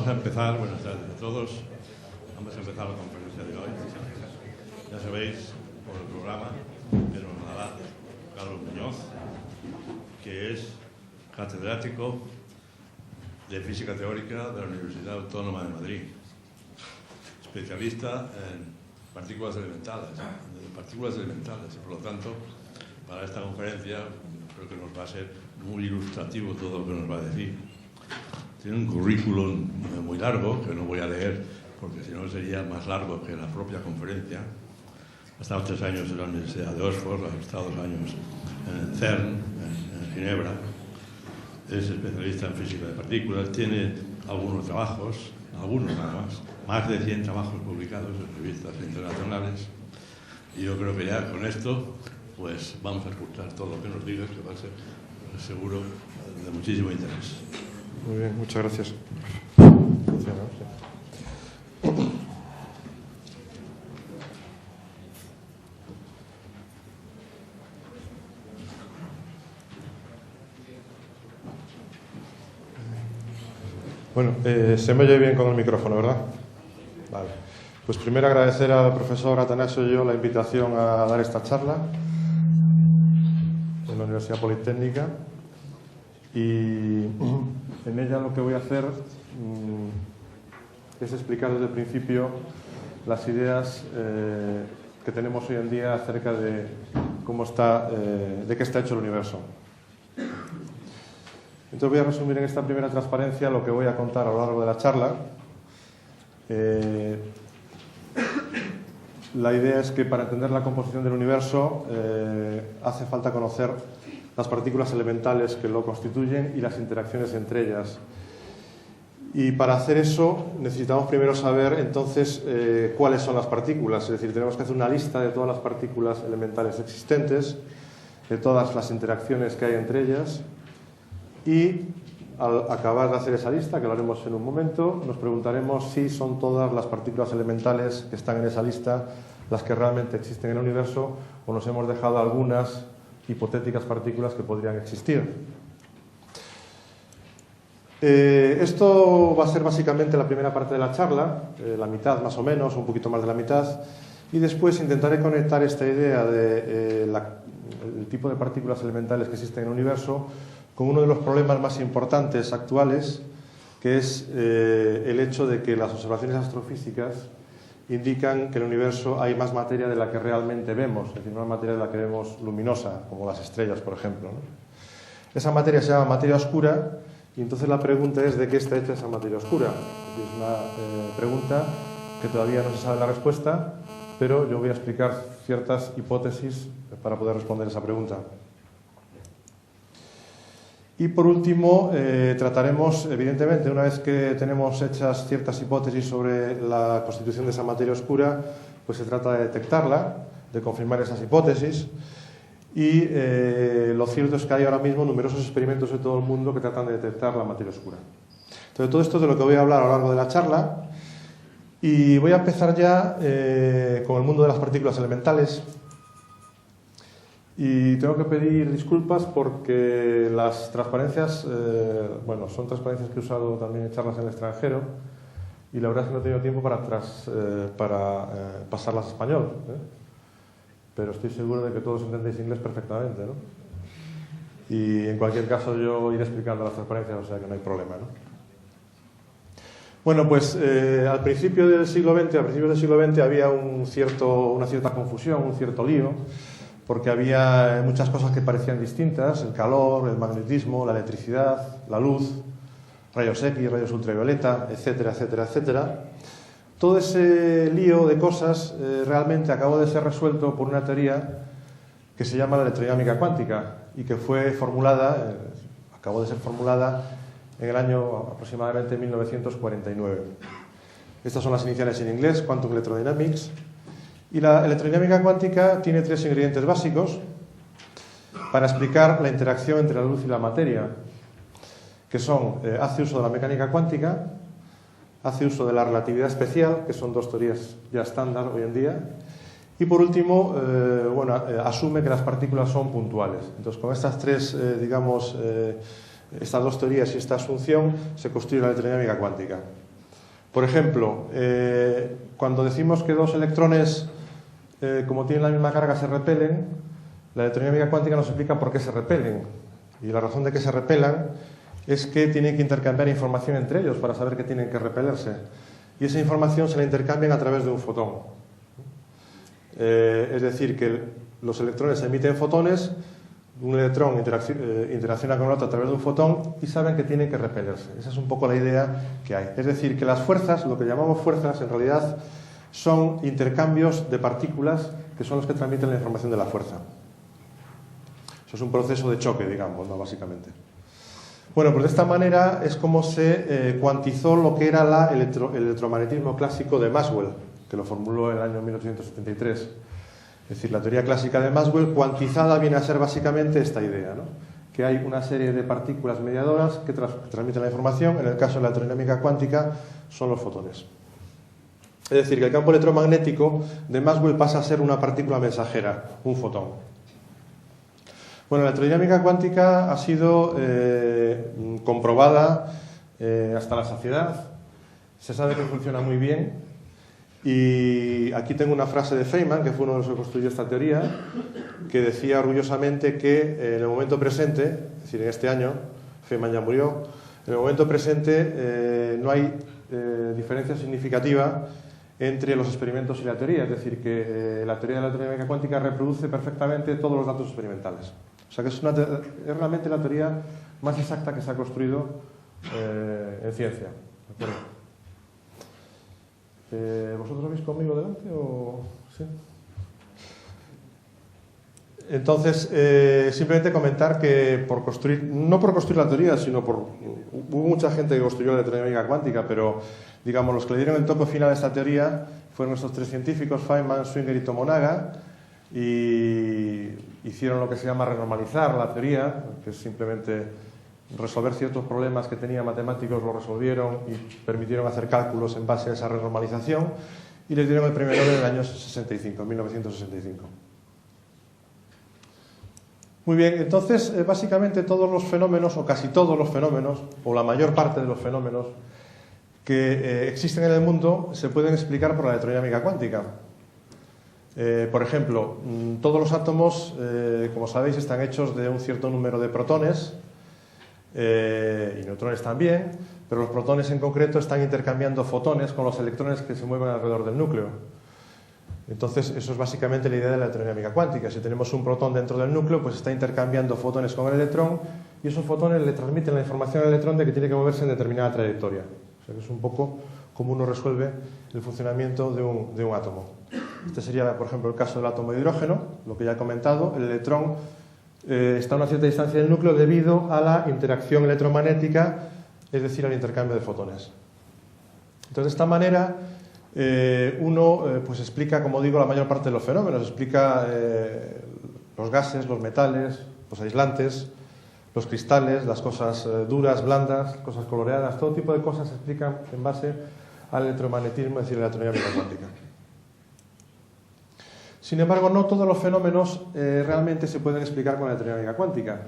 Vamos a empezar, buenas tardes a todos. Vamos a empezar la conferencia de hoy. Ya sabéis por el programa que nos dará Carlos Muñoz, que es catedrático de Física Teórica de la Universidad Autónoma de Madrid, especialista en partículas elementales, y por lo tanto, para esta conferencia creo que nos va a ser muy ilustrativo todo lo que nos va a decir. Tiene un currículum muy largo, que no voy a leer, porque si no sería más largo que la propia conferencia. Ha estado 3 años en la Universidad de Oxford, ha estado 2 años en el CERN, en Ginebra. Es especialista en física de partículas, tiene algunos trabajos, algunos nada más de 100 trabajos publicados en revistas internacionales. Y yo creo que ya con esto, pues vamos a escuchar todo lo que nos digas, que va a ser, seguro, de muchísimo interés. Muy bien, muchas gracias. Bueno, se me oye bien con el micrófono, ¿verdad? Vale. Pues primero agradecer al profesor Atanasio y yo la invitación a dar esta charla en la Universidad Politécnica. Y en ella lo que voy a hacer es explicar desde el principio las ideas que tenemos hoy en día acerca de cómo está, de qué está hecho el universo. Entonces voy a resumir en esta primera transparencia lo que voy a contar a lo largo de la charla. La idea es que para entender la composición del universo hace falta conocer las partículas elementales que lo constituyen y las interacciones entre ellas. Y para hacer eso necesitamos primero saber entonces cuáles son las partículas, es decir, tenemos que hacer una lista de todas las partículas elementales existentes, de todas las interacciones que hay entre ellas, y al acabar de hacer esa lista, que lo haremos en un momento, nos preguntaremos si son todas las partículas elementales que están en esa lista las que realmente existen en el universo, o nos hemos dejado algunas hipotéticas partículas que podrían existir. Esto va a ser básicamente la primera parte de la charla, la mitad más o menos, un poquito más de la mitad, y después intentaré conectar esta idea de el tipo de partículas elementales que existen en el universo con uno de los problemas más importantes actuales, que es el hecho de que las observaciones astrofísicas indican que en el universo hay más materia de la que realmente vemos, es decir, más materia de la que vemos luminosa, como las estrellas, por ejemplo, ¿no? Esa materia se llama materia oscura, y entonces la pregunta es ¿de qué está hecha esa materia oscura? Es una pregunta que todavía no se sabe la respuesta, pero yo voy a explicar ciertas hipótesis para poder responder esa pregunta. Y por último, trataremos, evidentemente, una vez que tenemos hechas ciertas hipótesis sobre la constitución de esa materia oscura, pues se trata de detectarla, de confirmar esas hipótesis. Y lo cierto es que hay ahora mismo numerosos experimentos en todo el mundo que tratan de detectar la materia oscura. Entonces, todo esto es de lo que voy a hablar a lo largo de la charla. Y voy a empezar ya con el mundo de las partículas elementales. Y tengo que pedir disculpas porque las transparencias, bueno, son transparencias que he usado también en charlas en el extranjero y la verdad es que no he tenido tiempo para pasarlas a español, pero estoy seguro de que todos entendéis inglés perfectamente, ¿no? Y en cualquier caso yo iré explicando las transparencias, o sea que no hay problema, ¿no? Bueno, pues al principio del siglo XX había una cierta confusión, un cierto lío, porque había muchas cosas que parecían distintas, el calor, el magnetismo, la electricidad, la luz, rayos X, rayos ultravioleta, etcétera, etcétera, etcétera. Todo ese lío de cosas realmente acabó de ser resuelto por una teoría que se llama la electrodinámica cuántica y que fue formulada, acabó de ser formulada en el año aproximadamente 1949. Estas son las iniciales en inglés, Quantum Electrodynamics. Y la electrodinámica cuántica tiene 3 ingredientes básicos para explicar la interacción entre la luz y la materia, que son, hace uso de la mecánica cuántica, hace uso de la relatividad especial, que son 2 teorías ya estándar hoy en día, y por último, asume que las partículas son puntuales. Entonces, con estas 3, estas 2 teorías y esta asunción, se construye la electrodinámica cuántica. Por ejemplo, cuando decimos que dos electrones, como tienen la misma carga, se repelen, la electrodinámica cuántica nos explica por qué se repelen. Y la razón de que se repelan es que tienen que intercambiar información entre ellos para saber que tienen que repelerse. Y esa información se la intercambian a través de un fotón. Es decir, que los electrones emiten fotones, un electrón interacciona con el otro a través de un fotón y saben que tienen que repelerse. Esa es un poco la idea que hay. Es decir, que las fuerzas, lo que llamamos fuerzas, en realidad son intercambios de partículas que son los que transmiten la información de la fuerza. Eso es un proceso de choque, digamos, ¿no? Básicamente. Bueno, pues de esta manera es como se cuantizó lo que era el electromagnetismo clásico de Maxwell, que lo formuló en el año 1873. Es decir, la teoría clásica de Maxwell cuantizada viene a ser básicamente esta idea, ¿no? Que hay una serie de partículas mediadoras que transmiten la información. En el caso de la electrodinámica cuántica son los fotones. Es decir, que el campo electromagnético de Maxwell pasa a ser una partícula mensajera, un fotón. Bueno, la electrodinámica cuántica ha sido comprobada hasta la saciedad. Se sabe que funciona muy bien. Y aquí tengo una frase de Feynman, que fue uno de los que construyó esta teoría, que decía orgullosamente que en el momento presente, es decir, en este año, Feynman ya murió, en el momento presente no hay diferencia significativa entre los experimentos y la teoría. Es decir, que la teoría de la electrodinámica cuántica reproduce perfectamente todos los datos experimentales. O sea que es realmente la teoría más exacta que se ha construido en ciencia. ¿De acuerdo? ¿Vosotros veis conmigo delante o...? ¿Sí? Entonces, simplemente comentar que no por construir la teoría, sino hubo mucha gente que construyó la electrodinámica cuántica, pero digamos, los que le dieron el toque final a esta teoría fueron estos tres científicos, Feynman, Schwinger y Tomonaga, y hicieron lo que se llama renormalizar la teoría, que es simplemente resolver ciertos problemas que tenían matemáticos, lo resolvieron y permitieron hacer cálculos en base a esa renormalización, y les dieron el premio Nobel en el año 65, 1965. Muy bien, entonces básicamente todos los fenómenos, o casi todos los fenómenos, o la mayor parte de los fenómenos que existen en el mundo se pueden explicar por la electrodinámica cuántica. Por ejemplo, todos los átomos, como sabéis, están hechos de un cierto número de protones y neutrones también, pero los protones en concreto están intercambiando fotones con los electrones que se mueven alrededor del núcleo. Entonces, eso es básicamente la idea de la electrodinámica cuántica. Si tenemos un protón dentro del núcleo, pues está intercambiando fotones con el electrón y esos fotones le transmiten la información al electrón de que tiene que moverse en determinada trayectoria. O sea, que es un poco como uno resuelve el funcionamiento de un átomo. Este sería, por ejemplo, el caso del átomo de hidrógeno, lo que ya he comentado. El electrón está a una cierta distancia del núcleo debido a la interacción electromagnética, es decir, al intercambio de fotones. Entonces, de esta manera, uno pues explica, como digo, la mayor parte de los fenómenos. Explica los gases, los metales, los aislantes, los cristales, las cosas duras, blandas, cosas coloreadas, todo tipo de cosas se explican en base al electromagnetismo, es decir, la electrodinámica cuántica. Sin embargo, no todos los fenómenos realmente se pueden explicar con la electrodinámica cuántica.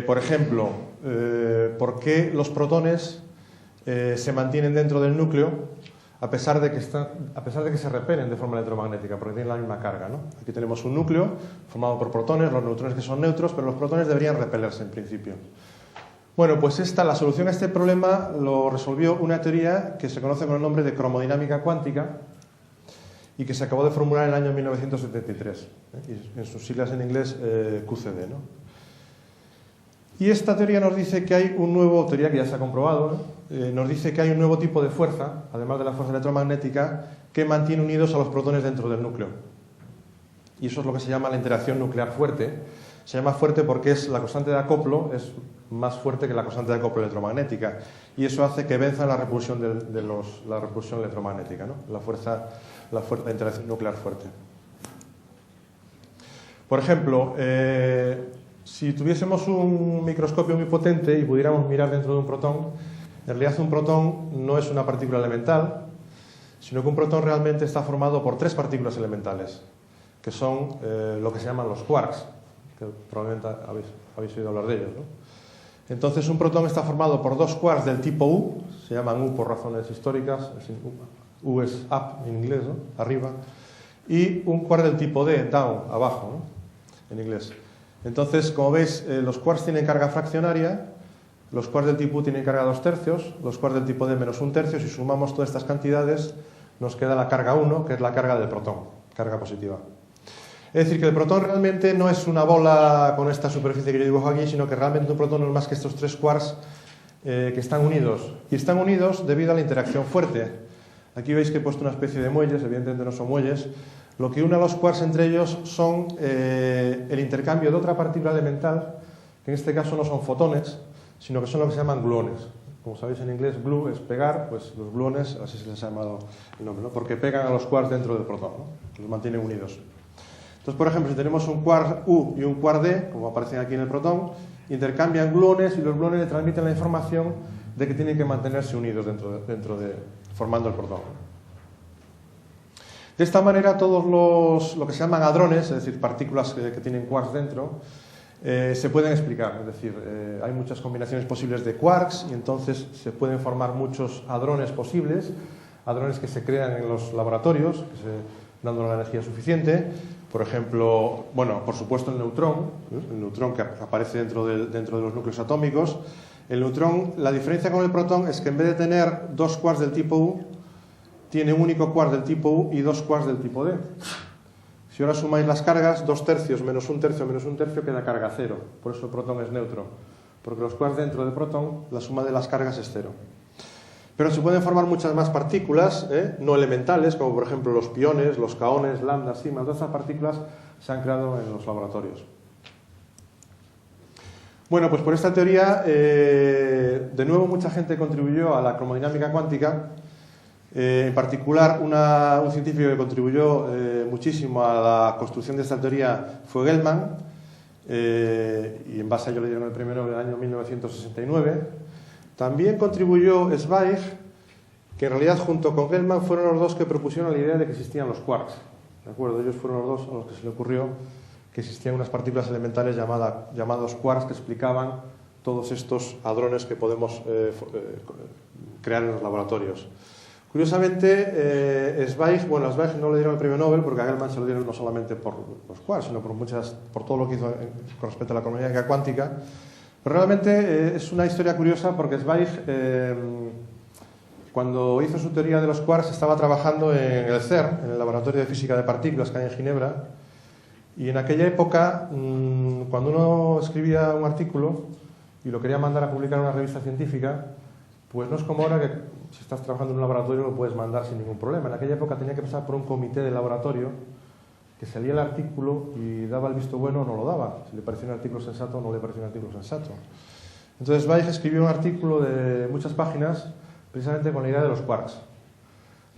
Por ejemplo, ¿por qué los protones se mantienen dentro del núcleo a pesar de que se repelen de forma electromagnética, porque tienen la misma carga, ¿no? Aquí tenemos un núcleo formado por protones, los neutrones que son neutros, pero los protones deberían repelerse en principio. Bueno, pues la solución a este problema lo resolvió una teoría que se conoce con el nombre de cromodinámica cuántica y que se acabó de formular en el año 1973, y en sus siglas en inglés QCD, ¿no? Y esta teoría nos dice que hay teoría que ya se ha comprobado, ¿no? Nos dice que hay un nuevo tipo de fuerza, además de la fuerza electromagnética, que mantiene unidos a los protones dentro del núcleo. Y eso es lo que se llama la interacción nuclear fuerte. Se llama fuerte porque la constante de acoplo es más fuerte que la constante de acoplo electromagnética. Y eso hace que venzan la repulsión la repulsión electromagnética, ¿no? La interacción nuclear fuerte. Por ejemplo, si tuviésemos un microscopio muy potente y pudiéramos mirar dentro de un protón, en realidad un protón no es una partícula elemental, sino que un protón realmente está formado por tres partículas elementales, que son lo que se llaman los quarks, que probablemente habéis oído hablar de ellos, ¿no? Entonces un protón está formado por dos quarks del tipo U, se llaman U por razones históricas, U es up en inglés, ¿no? Arriba, y un quark del tipo D, down, abajo, ¿no? En inglés. Entonces, como veis, los quarks tienen carga fraccionaria, los quarks del tipo U tienen carga 2/3, los quarks del tipo D menos 1/3, si sumamos todas estas cantidades nos queda la carga 1, que es la carga del protón, carga positiva. Es decir, que el protón realmente no es una bola con esta superficie que yo dibujo aquí, sino que realmente un protón no es más que estos tres quarks que están unidos. Y están unidos debido a la interacción fuerte. Aquí veis que he puesto una especie de muelles, evidentemente no son muelles. Lo que une a los quarks entre ellos son el intercambio de otra partícula elemental, que en este caso no son fotones, sino que son lo que se llaman gluones. Como sabéis en inglés, glue es pegar, pues los gluones, así se les ha llamado el nombre, ¿no? Porque pegan a los quarks dentro del protón, ¿no? Los mantienen unidos. Entonces, por ejemplo, si tenemos un quark U y un quark D, como aparecen aquí en el protón, intercambian gluones y los gluones le transmiten la información de que tienen que mantenerse unidos formando el protón. De esta manera, todos lo que se llaman hadrones, es decir, partículas que tienen quarks dentro, se pueden explicar. Es decir, hay muchas combinaciones posibles de quarks y entonces se pueden formar muchos hadrones posibles, hadrones que se crean en los laboratorios, dando la energía suficiente. Por ejemplo, bueno, por supuesto el neutrón que aparece dentro de los núcleos atómicos. El neutrón, la diferencia con el protón es que en vez de tener dos quarks del tipo U, tiene un único quark del tipo U y dos quarks del tipo D. Si ahora sumáis las cargas, 2/3 menos 1/3 menos 1/3 queda carga 0. Por eso el protón es neutro. Porque los quarks dentro del protón, la suma de las cargas es 0. Pero se pueden formar muchas más partículas no elementales, como por ejemplo los piones, los kaones, lambdas, sigmas. Todas esas partículas se han creado en los laboratorios. Bueno, pues por esta teoría, de nuevo mucha gente contribuyó a la cromodinámica cuántica. En particular, un científico que contribuyó muchísimo a la construcción de esta teoría fue Gell-Mann, y en base a ello le dieron el premio Nobel en el año 1969. También contribuyó Zweig, que en realidad junto con Gell-Mann fueron los dos que propusieron la idea de que existían los quarks. ¿De acuerdo? Ellos fueron los dos a los que se le ocurrió que existían unas partículas elementales llamados quarks que explicaban todos estos hadrones que podemos crear en los laboratorios. Curiosamente, Zweig no le dieron el premio Nobel porque a Gell-Mann se lo dieron no solamente por los quarks, sino por todo lo que hizo con respecto a la cromodinámica cuántica. Pero realmente es una historia curiosa porque Zweig, cuando hizo su teoría de los quarks, estaba trabajando en el CERN, en el Laboratorio de Física de Partículas que hay en Ginebra, y en aquella época, cuando uno escribía un artículo y lo quería mandar a publicar en una revista científica, pues no es como ahora que si estás trabajando en un laboratorio lo puedes mandar sin ningún problema. En aquella época tenía que pasar por un comité de laboratorio que se leía el artículo y daba el visto bueno o no lo daba. Si le parecía un artículo sensato o no le parecía un artículo sensato. Entonces Zweig escribió un artículo de muchas páginas precisamente con la idea de los quarks.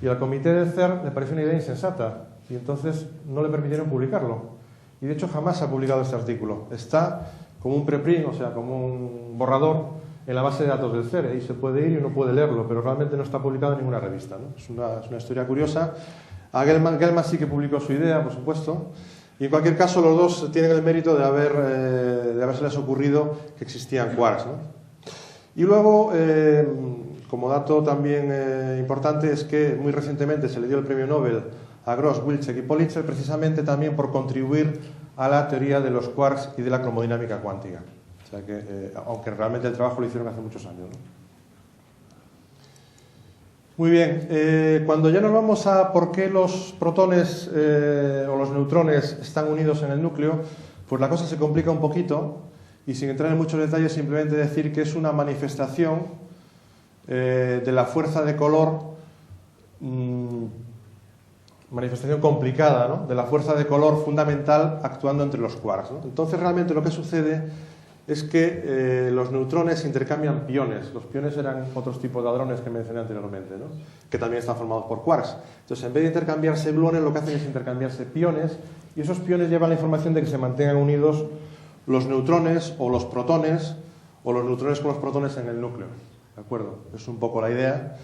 Y al comité del CERN le pareció una idea insensata y entonces no le permitieron publicarlo. Y de hecho jamás se ha publicado este artículo. Está como un preprint, o sea, como un borrador en la base de datos del CERN. Ahí se puede ir y uno puede leerlo, pero realmente no está publicado en ninguna revista, ¿no? Es una historia curiosa. A Gell-Mann sí que publicó su idea, por supuesto, y en cualquier caso los dos tienen el mérito de haberse ocurrido que existían quarks, ¿no? Y luego, como dato también importante, es que muy recientemente se le dio el premio Nobel a Gross, Wilczek y Politzer precisamente también por contribuir a la teoría de los quarks y de la cromodinámica cuántica. O sea que, aunque realmente el trabajo lo hicieron hace muchos años, ¿no? Muy bien, cuando ya nos vamos a por qué los protones o los neutrones están unidos en el núcleo, pues la cosa se complica un poquito y sin entrar en muchos detalles simplemente decir que es una manifestación de la fuerza de color, manifestación complicada, ¿no? De la fuerza de color fundamental actuando entre los quarks, ¿no? Entonces realmente lo que sucede es que los neutrones intercambian piones. Los piones eran otros tipos de hadrones que mencioné anteriormente, ¿no? Que también están formados por quarks. Entonces, en vez de intercambiarse gluones, lo que hacen es intercambiarse piones, y esos piones llevan la información de que se mantengan unidos los neutrones o los protones, o los neutrones con los protones en el núcleo. ¿De acuerdo? Es un poco la idea,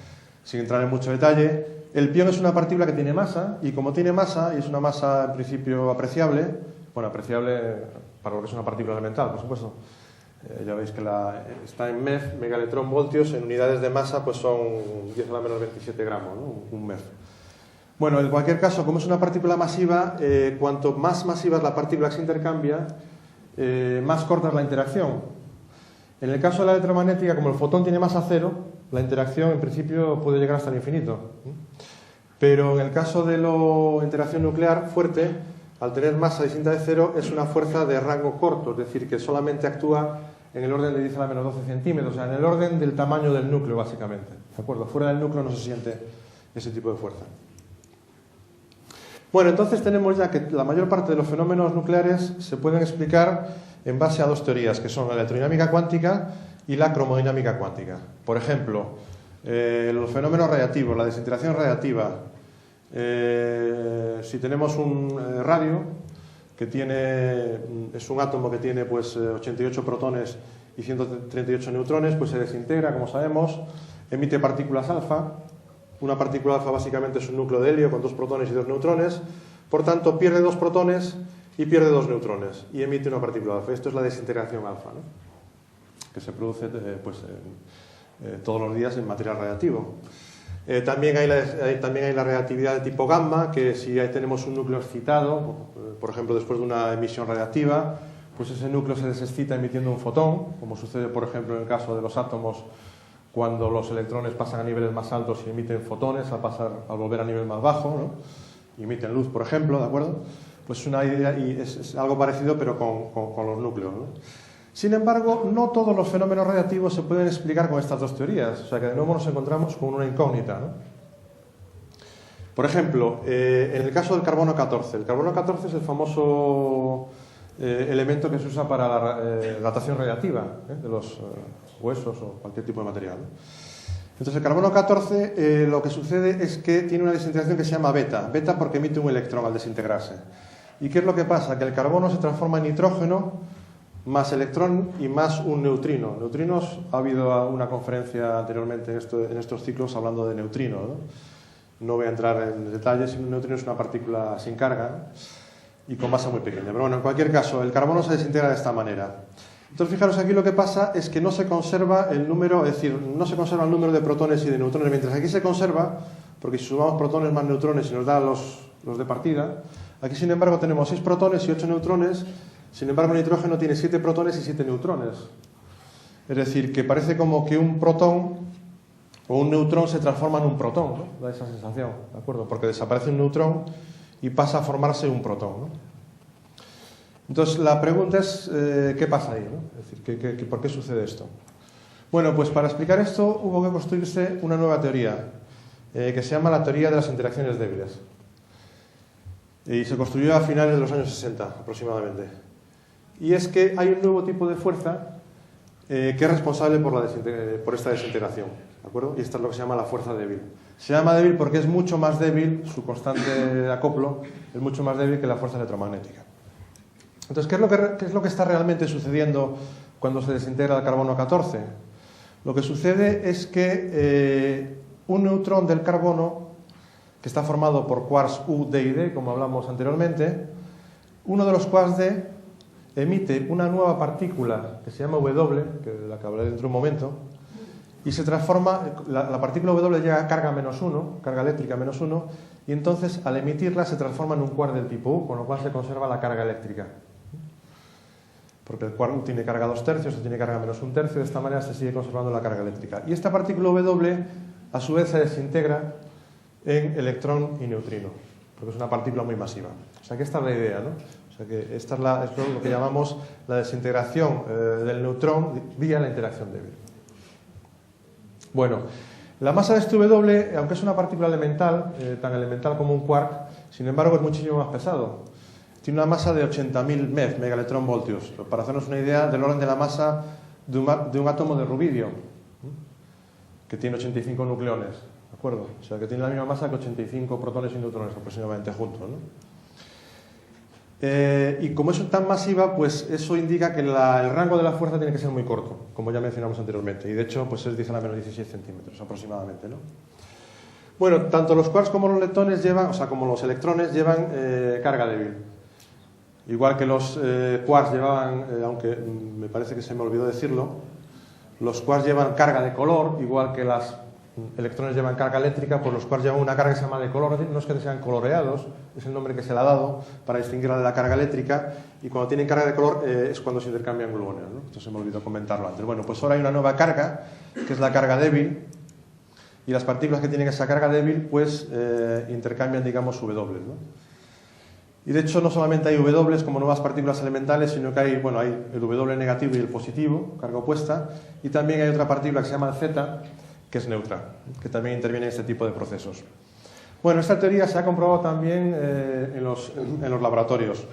sin entrar en mucho detalle. El pión es una partícula que tiene masa, y como tiene masa, y es una masa en principio apreciable, bueno, apreciable para lo que es una partícula elemental, por supuesto, Ya veis que está en MeV, megaelectronvoltios, en unidades de masa pues son 10 a la menos 27 gramos, ¿no? Un MeV. Bueno, en cualquier caso, como es una partícula masiva, cuanto más masiva es la partícula que se intercambia, más corta es la interacción. En el caso de la electromagnética, como el fotón tiene masa cero, la interacción en principio puede llegar hasta el infinito. Pero en el caso de la interacción nuclear fuerte, al tener masa distinta de cero, es una fuerza de rango corto, es decir, que solamente actúa en el orden de 10 a la menos 12 centímetros, o sea, en el orden del tamaño del núcleo, básicamente. ¿De acuerdo? Fuera del núcleo no se siente ese tipo de fuerza. Bueno, entonces tenemos ya que la mayor parte de los fenómenos nucleares se pueden explicar en base a dos teorías, que son la electrodinámica cuántica y la cromodinámica cuántica. Por ejemplo, los fenómenos radiactivos, la desintegración radiactiva. Si tenemos un radio que es un átomo que tiene pues 88 protones y 138 neutrones, pues se desintegra, como sabemos, emite partículas alfa. Una partícula alfa básicamente es un núcleo de helio con 2 protones y 2 neutrones, por tanto pierde 2 protones y pierde 2 neutrones y emite una partícula alfa. Esto es la desintegración alfa, ¿no? Que se produce todos los días en material radiactivo. También hay la reactividad de tipo gamma, que si ahí tenemos un núcleo excitado, por ejemplo después de una emisión radiactiva, pues ese núcleo se desexcita emitiendo un fotón, como sucede por ejemplo en el caso de los átomos cuando los electrones pasan a niveles más altos y emiten fotones al volver a nivel más bajo, ¿no? Y emiten luz, por ejemplo, ¿de acuerdo? Pues una idea, y es algo parecido pero con los núcleos, ¿no? Sin embargo, no todos los fenómenos radiactivos se pueden explicar con estas dos teorías, o sea que de nuevo nos encontramos con una incógnita, ¿no? Por ejemplo, en el caso del carbono 14, el carbono 14 es el famoso elemento que se usa para la datación radiactiva de los huesos o cualquier tipo de material, ¿no? Entonces el carbono 14 lo que sucede es que tiene una desintegración que se llama beta, beta porque emite un electrón al desintegrarse. ¿Y qué es lo que pasa? Que el carbono se transforma en nitrógeno más electrón y más un neutrino. Neutrinos, ha habido una conferencia anteriormente en estos ciclos hablando de neutrinos, ¿no? No voy a entrar en detalles, un neutrino es una partícula sin carga, ¿no? Y con masa muy pequeña. Pero bueno, en cualquier caso, el carbono se desintegra de esta manera. Entonces, fijaros aquí lo que pasa es que no se conserva el número, es decir, no se conserva el número de protones y de neutrones, mientras aquí se conserva, porque si sumamos protones más neutrones y nos da los de partida, aquí sin embargo tenemos 6 protones y 8 neutrones. Sin embargo, el nitrógeno tiene 7 protones y 7 neutrones. Es decir, que parece como que un protón o un neutrón se transforma en un protón, ¿no? Da esa sensación, ¿de acuerdo? Porque desaparece un neutrón y pasa a formarse un protón, ¿no? Entonces, la pregunta es, ¿qué pasa ahí, ¿no? Es decir, ¿por qué sucede esto? Bueno, pues para explicar esto hubo que construirse una nueva teoría, que se llama la teoría de las interacciones débiles. Y se construyó a finales de los años 60, aproximadamente. Y es que hay un nuevo tipo de fuerza que es responsable por esta desintegración, ¿de acuerdo? Y esta es lo que se llama la fuerza débil. Se llama débil porque es mucho más débil, su constante de acoplo es mucho más débil que la fuerza electromagnética. Entonces, ¿qué es lo que está realmente sucediendo cuando se desintegra el carbono 14? Lo que sucede es que un neutrón del carbono, que está formado por quarks U, D y D, como hablamos anteriormente, uno de los quarks D emite una nueva partícula que se llama W, que de la que hablaré dentro de un momento, y se transforma, la partícula W llega a carga -1, carga eléctrica -1, y entonces al emitirla se transforma en un quark del tipo U, con lo cual se conserva la carga eléctrica. Porque el quark U tiene carga 2/3 o tiene carga -1/3, de esta manera se sigue conservando la carga eléctrica. Y esta partícula W, a su vez, se desintegra en electrón y neutrino, porque es una partícula muy masiva. O sea que esta es la idea, ¿no? O sea que esta es lo que llamamos la desintegración del neutrón vía la interacción débil. Bueno, la masa de este W, aunque es una partícula elemental, tan elemental como un quark, sin embargo es muchísimo más pesado. Tiene una masa de 80.000 MeV, megaelectronvoltios, para hacernos una idea del orden de la masa de un átomo de rubidio, que tiene 85 nucleones, ¿de acuerdo? O sea que tiene la misma masa que 85 protones y neutrones aproximadamente juntos, ¿no? Y como es tan masiva, pues eso indica que el rango de la fuerza tiene que ser muy corto, como ya mencionamos anteriormente, y de hecho pues es 10 a la menos 16 centímetros aproximadamente, ¿no? Bueno, tanto los quarks como los leptones llevan, o sea, como los electrones llevan carga débil. Igual que los quarks llevaban, aunque me parece que se me olvidó decirlo, los quarks llevan carga de color, igual que los electrones llevan carga eléctrica, pues los quarks llevan una carga que se llama de color, no es que sean coloreados, es el nombre que se le ha dado para distinguirla de la carga eléctrica, y cuando tienen carga de color es cuando se intercambian gluones, ¿no? Esto se me olvidó comentarlo antes. Bueno, pues ahora hay una nueva carga, que es la carga débil, y las partículas que tienen esa carga débil, pues intercambian, digamos, W, ¿no? Y de hecho no solamente hay W como nuevas partículas elementales, sino que hay, bueno, hay el W negativo y el positivo, carga opuesta, y también hay otra partícula que se llama el Z, que es neutra, que también interviene en este tipo de procesos. Bueno, esta teoría se ha comprobado también en los laboratorios.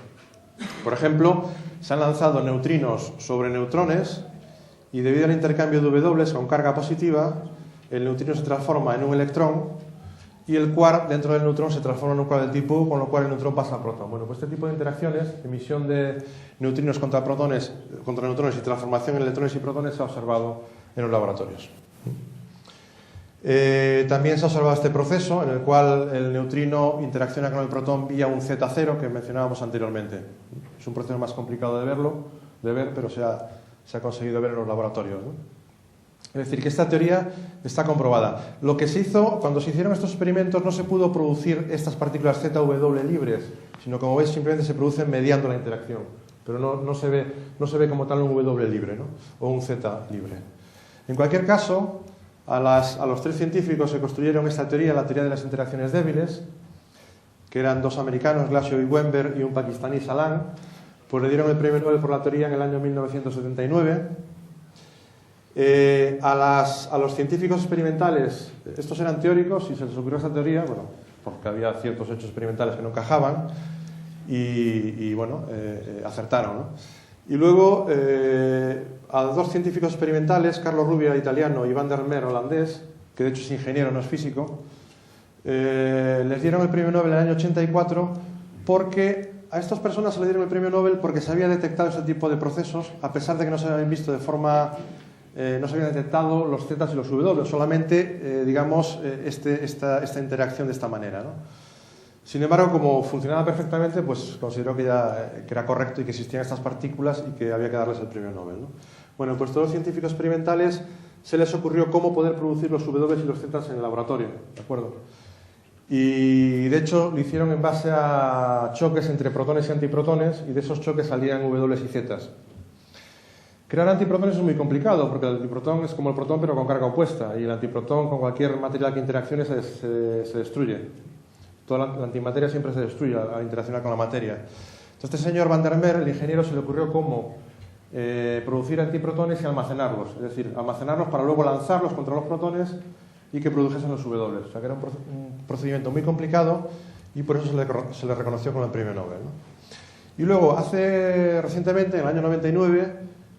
Por ejemplo, se han lanzado neutrinos sobre neutrones y debido al intercambio de W con carga positiva, el neutrino se transforma en un electrón y el quark dentro del neutrón se transforma en un quark del tipo U, con lo cual el neutrón pasa a protón. Bueno, pues este tipo de interacciones, emisión de neutrinos contra protones, contra neutrones y transformación en electrones y protones, se ha observado en los laboratorios. También se ha observado este proceso en el cual el neutrino interacciona con el protón vía un Z0 que mencionábamos anteriormente. Es un proceso más complicado de ver, pero se ha conseguido ver en los laboratorios, ¿no? Es decir, que esta teoría está comprobada. Lo que se hizo, cuando se hicieron estos experimentos, no se pudo producir estas partículas ZW libres, sino, como veis, simplemente se producen mediando la interacción. Pero no se ve como tal un W libre, ¿no? O un Z libre. En cualquier caso, a los tres científicos que construyeron esta teoría, la teoría de las interacciones débiles, que eran dos americanos, Glashow y Weinberg, y un pakistaní, Salam, pues le dieron el premio Nobel por la teoría en el año 1979. A los científicos experimentales, estos eran teóricos y se les ocurrió esta teoría, bueno, porque había ciertos hechos experimentales que no encajaban y bueno, acertaron, ¿no? Y luego a dos científicos experimentales, Carlo Rubbia, italiano, y Van der Meer, holandés, que de hecho es ingeniero, no es físico, les dieron el premio Nobel en el año 84 porque a estas personas se les dieron el premio Nobel porque se había detectado este tipo de procesos, a pesar de que no se habían visto de forma... no se habían detectado los Z y los W, solamente, digamos, esta interacción de esta manera, ¿no? Sin embargo, como funcionaba perfectamente, pues consideró que era correcto y que existían estas partículas y que había que darles el premio Nobel, ¿no? Bueno, pues todos los científicos experimentales se les ocurrió cómo poder producir los W y los Z en el laboratorio, ¿de acuerdo? Y de hecho lo hicieron en base a choques entre protones y antiprotones, y de esos choques salían W y Z. Crear antiprotones es muy complicado porque el antiprotón es como el protón pero con carga opuesta, y el antiprotón con cualquier material que interaccione se destruye. Toda la antimateria siempre se destruye al interaccionar con la materia. Entonces, este señor Van der Meer, el ingeniero, se le ocurrió cómo producir antiprotones y almacenarlos, es decir, almacenarlos para luego lanzarlos contra los protones y que produjesen los W. O sea, que era un procedimiento muy complicado y por eso se le reconoció con el premio Nobel, ¿no? Y luego, recientemente, en el año 99,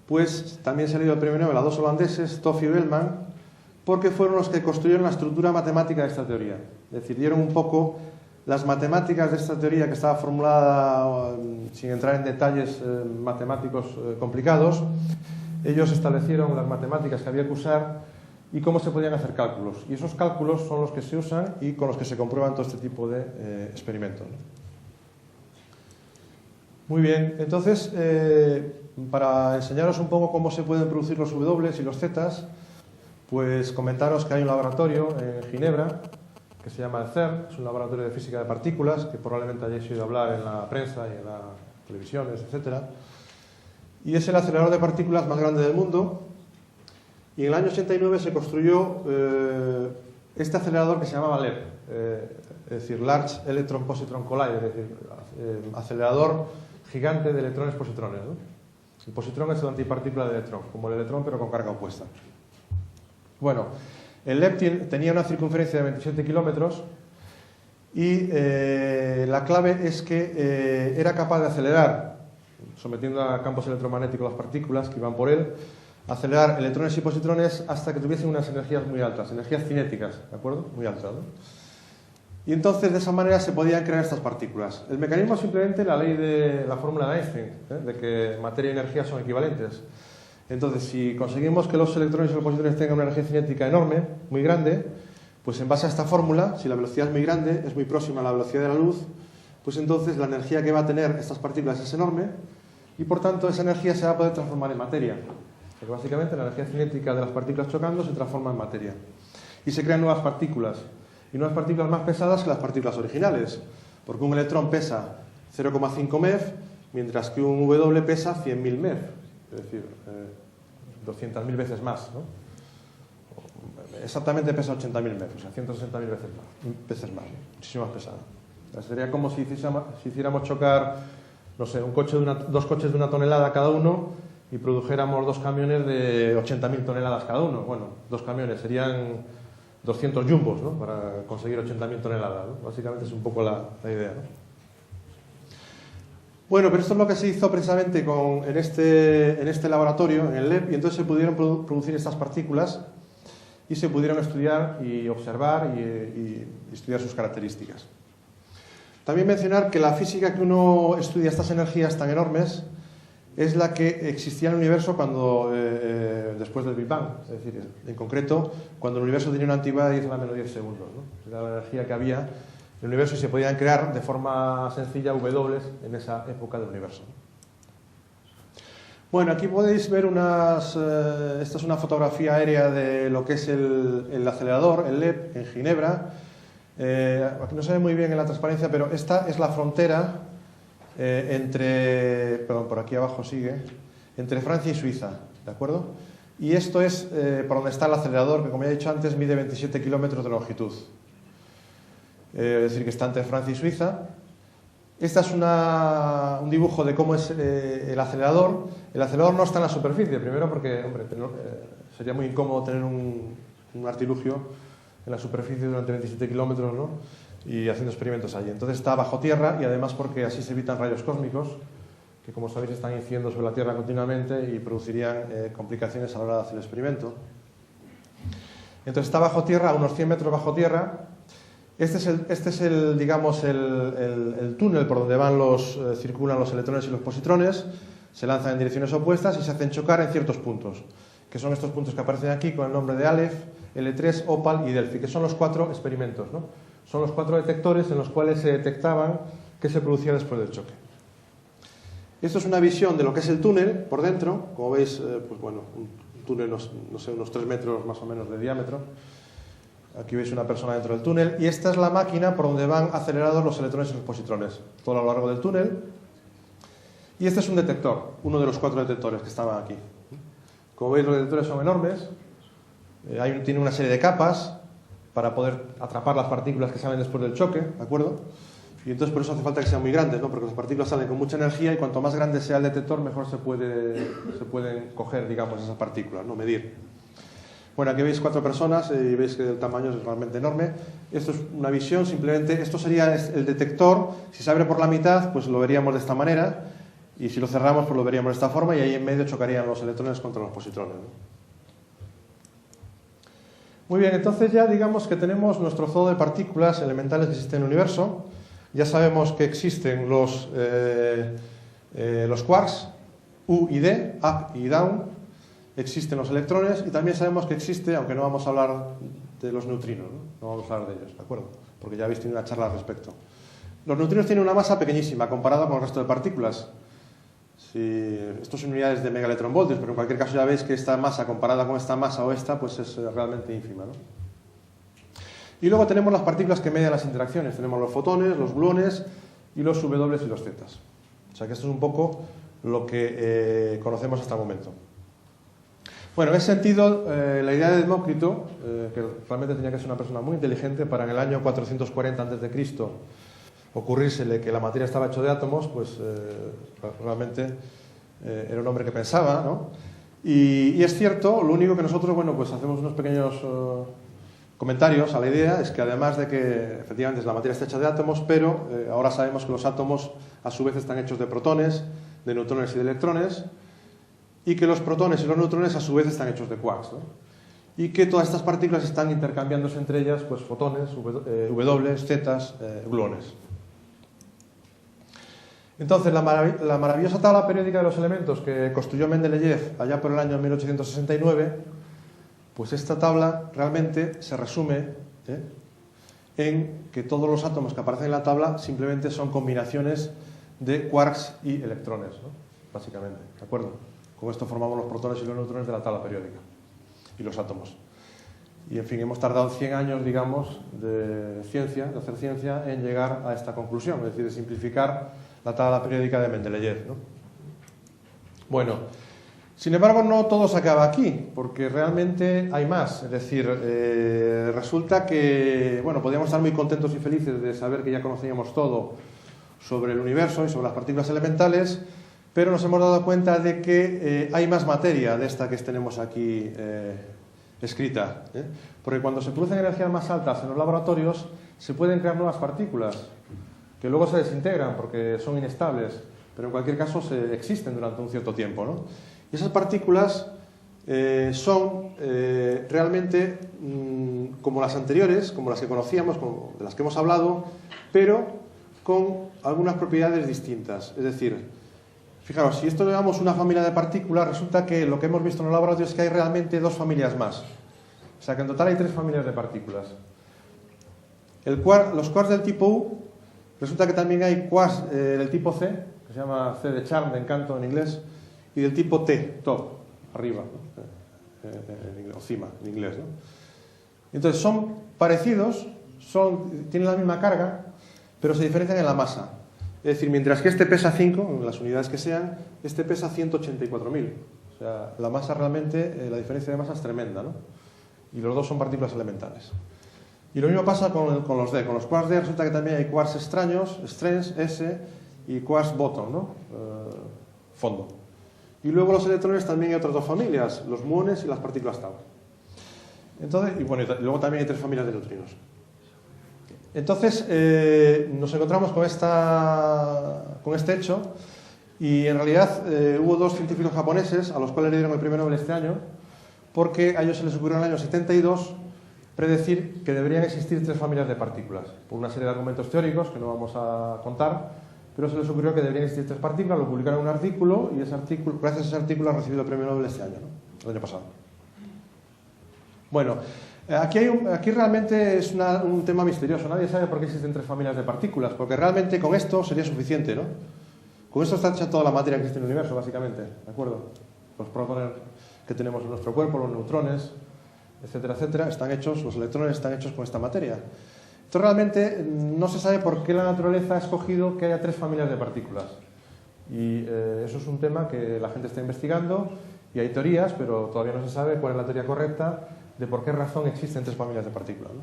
pues también se le dio el premio Nobel a dos holandeses, Toff y Bellman, porque fueron los que construyeron la estructura matemática de esta teoría. Es decir, dieron un poco las matemáticas de esta teoría que estaba formulada sin entrar en detalles matemáticos complicados. Ellos establecieron las matemáticas que había que usar y cómo se podían hacer cálculos. Y esos cálculos son los que se usan y con los que se comprueban todo este tipo de experimentos, ¿no? Muy bien, entonces, para enseñaros un poco cómo se pueden producir los W y los Z, pues comentaros que hay un laboratorio en Ginebra que se llama el CERN, es un laboratorio de física de partículas que probablemente hayáis oído hablar en la prensa y en las televisiones, etc. Y es el acelerador de partículas más grande del mundo. Y en el año 89 se construyó este acelerador que se llamaba LEP, es decir, Large Electron Positron Collider, es decir, acelerador gigante de electrones-positrones, ¿no? El positrón es la antipartícula del electrón, como el electrón pero con carga opuesta. Bueno, el LEP tenía una circunferencia de 27 kilómetros y la clave es que era capaz de acelerar, sometiendo a campos electromagnéticos las partículas que iban por él, acelerar electrones y positrones hasta que tuviesen unas energías muy altas, energías cinéticas, ¿de acuerdo? Muy altas, ¿no? Y entonces de esa manera se podían crear estas partículas. El mecanismo es simplemente la ley de la fórmula de Einstein, de que materia y energía son equivalentes. Entonces, si conseguimos que los electrones y los positrones tengan una energía cinética enorme, muy grande, pues en base a esta fórmula, si la velocidad es muy grande, es muy próxima a la velocidad de la luz, pues entonces la energía que va a tener estas partículas es enorme y por tanto esa energía se va a poder transformar en materia. Porque básicamente la energía cinética de las partículas chocando se transforma en materia. Y se crean nuevas partículas. Y nuevas partículas más pesadas que las partículas originales. Porque un electrón pesa 0,5 MeV, mientras que un W pesa 100.000 MeV. Es decir, 200.000 veces más, ¿no? Exactamente pesa 80.000 MeV, o sea, 160.000 veces más, ¿no? Muchísimo más pesada. Sería como si hiciéramos chocar, no sé, dos coches de 1 tonelada cada uno y produjéramos 2 camiones de 80.000 toneladas cada uno. Bueno, 2 camiones serían 200 jumbos, ¿no? Para conseguir 80.000 toneladas, ¿no? Básicamente es un poco la idea, ¿no? Bueno, pero esto es lo que se hizo precisamente en este laboratorio, en el LEP, y entonces se pudieron producir estas partículas y se pudieron estudiar y observar y estudiar sus características. También mencionar que la física que uno estudia estas energías tan enormes es la que existía en el universo después del Big Bang. Es decir, en concreto, cuando el universo tenía una antigüedad de 10 a la menos 10 segundos, ¿no? Era la energía que había en el universo y se podían crear de forma sencilla W en esa época del universo. Bueno, aquí podéis ver esta es una fotografía aérea de lo que es el acelerador, el LEP, en Ginebra. Aquí no se ve muy bien en la transparencia, pero esta es la frontera por aquí abajo sigue, entre Francia y Suiza, ¿de acuerdo? Y esto es por donde está el acelerador, que como ya he dicho antes, mide 27 kilómetros de longitud. Es decir, que está entre Francia y Suiza. Este es un dibujo de cómo es el acelerador. El acelerador no está en la superficie, primero porque, hombre, sería muy incómodo tener un artilugio en la superficie durante 27 kilómetros, ¿no? Y haciendo experimentos allí. Entonces está bajo tierra y además porque así se evitan rayos cósmicos que, como sabéis, están incidiendo sobre la Tierra continuamente y producirían complicaciones a la hora de hacer el experimento. Entonces está bajo tierra, a unos 100 metros bajo tierra. Este es el túnel por donde circulan los electrones y los positrones. Se lanzan en direcciones opuestas y se hacen chocar en ciertos puntos, que son estos puntos que aparecen aquí con el nombre de Aleph, L3, Opal y Delphi, que son los 4 experimentos, ¿no? Son los 4 detectores en los cuales se detectaban qué se producía después del choque. Esto es una visión de lo que es el túnel por dentro. Como veis, pues bueno, un túnel, no sé, unos 3 metros más o menos de diámetro. Aquí veis una persona dentro del túnel. Y esta es la máquina por donde van acelerados los electrones y los positrones, todo a lo largo del túnel. Y este es un detector, uno de los 4 detectores que estaban aquí. Como veis, los detectores son enormes. Tiene una serie de capas para poder atrapar las partículas que salen después del choque, ¿de acuerdo? Y entonces por eso hace falta que sean muy grandes, ¿no? Porque las partículas salen con mucha energía y cuanto más grande sea el detector, mejor se pueden coger, digamos, esas partículas, ¿no? Medir. Bueno, aquí veis 4 personas y veis que el tamaño es realmente enorme. Esto es una visión, simplemente, esto sería el detector. Si se abre por la mitad, pues lo veríamos de esta manera, y si lo cerramos, pues lo veríamos de esta forma, y ahí en medio chocarían los electrones contra los positrones, ¿no? Muy bien, entonces ya digamos que tenemos nuestro zoo de partículas elementales que existen en el universo. Ya sabemos que existen los quarks, U y D, up y down. Existen los electrones y también sabemos que existe, aunque no vamos a hablar de los neutrinos, no vamos a hablar de ellos, ¿de acuerdo? Porque ya habéis tenido una charla al respecto. Los neutrinos tienen una masa pequeñísima comparada con el resto de partículas. Esto son unidades de megaelectronvoltios, pero en cualquier caso ya veis que esta masa comparada con esta masa o esta, pues es realmente ínfima, ¿no? Y luego tenemos las partículas que median las interacciones. Tenemos los fotones, los gluones y los W y los Z. O sea que esto es un poco lo que conocemos hasta el momento. Bueno, en ese sentido, la idea de Demócrito, que realmente tenía que ser una persona muy inteligente, para en el año 440 a.C. ocurrírsele que la materia estaba hecha de átomos, pues realmente era un hombre que pensaba, ¿no? Y es cierto, lo único que nosotros, bueno, pues hacemos unos pequeños comentarios a la idea, es que además de que efectivamente la materia está hecha de átomos, pero ahora sabemos que los átomos a su vez están hechos de protones, de neutrones y de electrones, y que los protones y los neutrones a su vez están hechos de quarks, ¿no? Y que todas estas partículas están intercambiándose entre ellas, pues fotones, W, Z, gluones. Entonces, la maravillosa tabla periódica de los elementos que construyó Mendeleev allá por el año 1869, pues esta tabla realmente se resume en que todos los átomos que aparecen en la tabla simplemente son combinaciones de quarks y electrones, ¿no? Básicamente, ¿de acuerdo? Con esto formamos los protones y los neutrones de la tabla periódica y los átomos. Y en fin, hemos tardado 100 años, digamos, de hacer ciencia en llegar a esta conclusión, es decir, de simplificar la tabla periódica de Mendeleev, ¿no? Bueno, sin embargo, no todo se acaba aquí, porque realmente hay más. Es decir, resulta que, bueno, podríamos estar muy contentos y felices de saber que ya conocíamos todo sobre el universo y sobre las partículas elementales, pero nos hemos dado cuenta de que hay más materia de esta que tenemos aquí escrita, ¿eh? Porque cuando se producen energías más altas en los laboratorios se pueden crear nuevas partículas que luego se desintegran porque son inestables, pero en cualquier caso existen durante un cierto tiempo, ¿no? Y esas partículas son realmente como las anteriores, como las que conocíamos, como de las que hemos hablado, pero con algunas propiedades distintas. Es decir, fijaros, si esto le damos una familia de partículas, resulta que lo que hemos visto en los laboratorios es que hay realmente 2 familias más. O sea que en total hay 3 familias de partículas. Los quarks del tipo U, resulta que también hay quarks del tipo C, que se llama C de charm, de encanto en inglés, y del tipo T, top, arriba, ¿no? O cima en inglés, ¿no? Entonces son parecidos, tienen la misma carga, pero se diferencian en la masa. Es decir, mientras que este pesa 5, en las unidades que sean, este pesa 184.000. O sea, la masa realmente, la diferencia de masa es tremenda, ¿no? Y los dos son partículas elementales. Y lo mismo pasa con los D. Con los quarks D resulta que también hay quarks extraños, strange, S, y quarks bottom, ¿no? Fondo. Y luego los electrones también hay otras 2 familias, los muones y las partículas tau. Entonces, y bueno, y luego también hay 3 familias de neutrinos. Entonces, nos encontramos con este hecho, y en realidad hubo 2 científicos japoneses a los cuales le dieron el premio Nobel este año, porque a ellos se les ocurrió en el año 72 predecir que deberían existir 3 familias de partículas, por una serie de argumentos teóricos que no vamos a contar, pero se les ocurrió que deberían existir 3 partículas, lo publicaron en un artículo, y gracias a ese artículo ha recibido el premio Nobel este año, ¿no? El año pasado. Bueno, aquí realmente es un tema misterioso. Nadie sabe por qué existen 3 familias de partículas, porque realmente con esto sería suficiente, ¿no? Con esto está hecha toda la materia que existe en el universo, básicamente, ¿de acuerdo? Los protones que tenemos en nuestro cuerpo, los neutrones, etcétera, etcétera, los electrones están hechos con esta materia. Entonces realmente no se sabe por qué la naturaleza ha escogido que haya 3 familias de partículas. Y eso es un tema que la gente está investigando, y hay teorías, pero todavía no se sabe cuál es la teoría correcta de por qué razón existen 3 familias de partículas, ¿no?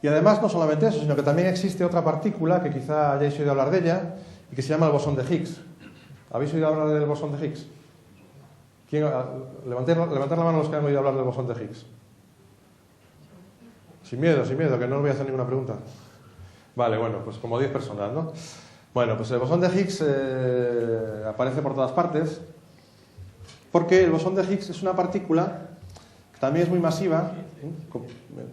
Y además no solamente eso, sino que también existe otra partícula que quizá hayáis oído hablar de ella, y que se llama el bosón de Higgs. ¿Habéis oído hablar del bosón de Higgs? Levantad la mano los que han oído hablar del bosón de Higgs. Sin miedo, que no os voy a hacer ninguna pregunta. Vale, bueno, pues como 10 personas, ¿no? Bueno, pues el bosón de Higgs aparece por todas partes, porque el bosón de Higgs es una partícula que también es muy masiva, con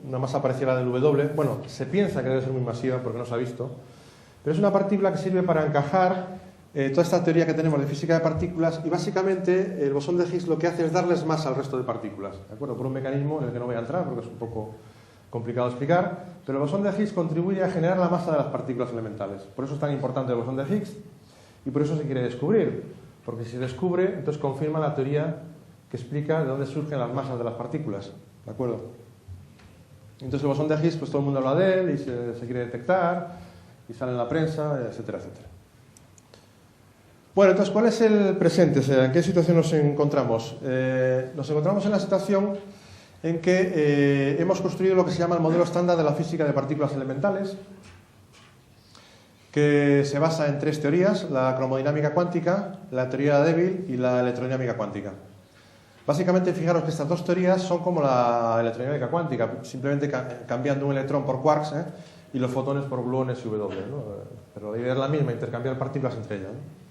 una masa parecida a la del W. Bueno, se piensa que debe ser muy masiva porque no se ha visto, pero es una partícula que sirve para encajar toda esta teoría que tenemos de física de partículas, y básicamente el bosón de Higgs lo que hace es darles masa al resto de partículas, ¿de acuerdo? Por un mecanismo en el que no voy a entrar porque es un poco complicado de explicar, pero el bosón de Higgs contribuye a generar la masa de las partículas elementales. Por eso es tan importante el bosón de Higgs, y por eso se quiere descubrir, porque si se descubre, entonces confirma la teoría que explica de dónde surgen las masas de las partículas, ¿de acuerdo? Entonces el bosón de Higgs, pues todo el mundo habla de él, y se quiere detectar, y sale en la prensa, etcétera, etcétera. Bueno, entonces, ¿cuál es el presente? O sea, ¿en qué situación nos encontramos? Nos encontramos en la situación en que hemos construido lo que se llama el modelo estándar de la física de partículas elementales, que se basa en 3 teorías: la cromodinámica cuántica, la teoría débil y la electrodinámica cuántica. Básicamente, fijaros que estas 2 teorías son como la electrodinámica cuántica, simplemente cambiando un electrón por quarks, y los fotones por gluones y W, ¿no? Pero la idea es la misma, intercambiar partículas entre ellas, ¿no?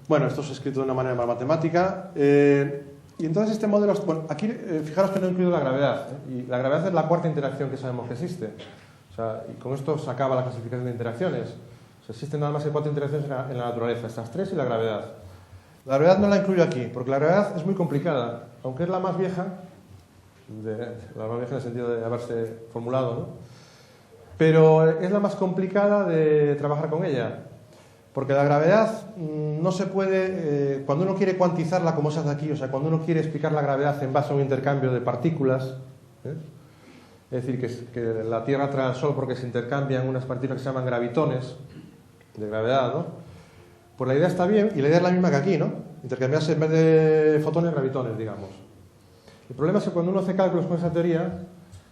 Bueno, esto es escrito de una manera más matemática. Y entonces este modelo... Bueno, aquí fijaros que no he incluido la gravedad, y la gravedad es la 4ª interacción que sabemos que existe. O sea, y con esto se acaba la clasificación de interacciones. O sea, existen nada más que 4 interacciones en la naturaleza, estas 3 y la gravedad. La gravedad no la incluyo aquí, porque la gravedad es muy complicada. Aunque es la más vieja, la normalización en el sentido de haberse formulado, ¿no? Pero es la más complicada de trabajar con ella, porque la gravedad no se puede, cuando uno quiere cuantizarla como se hace aquí, o sea, cuando uno quiere explicar la gravedad en base a un intercambio de partículas, es decir, que la Tierra atrae al Sol porque se intercambian unas partículas que se llaman gravitones de gravedad, ¿no? Pues la idea está bien, y la idea es la misma que aquí, ¿no? Intercambiarse en vez de fotones, gravitones, digamos. El problema es que cuando uno hace cálculos con esa teoría,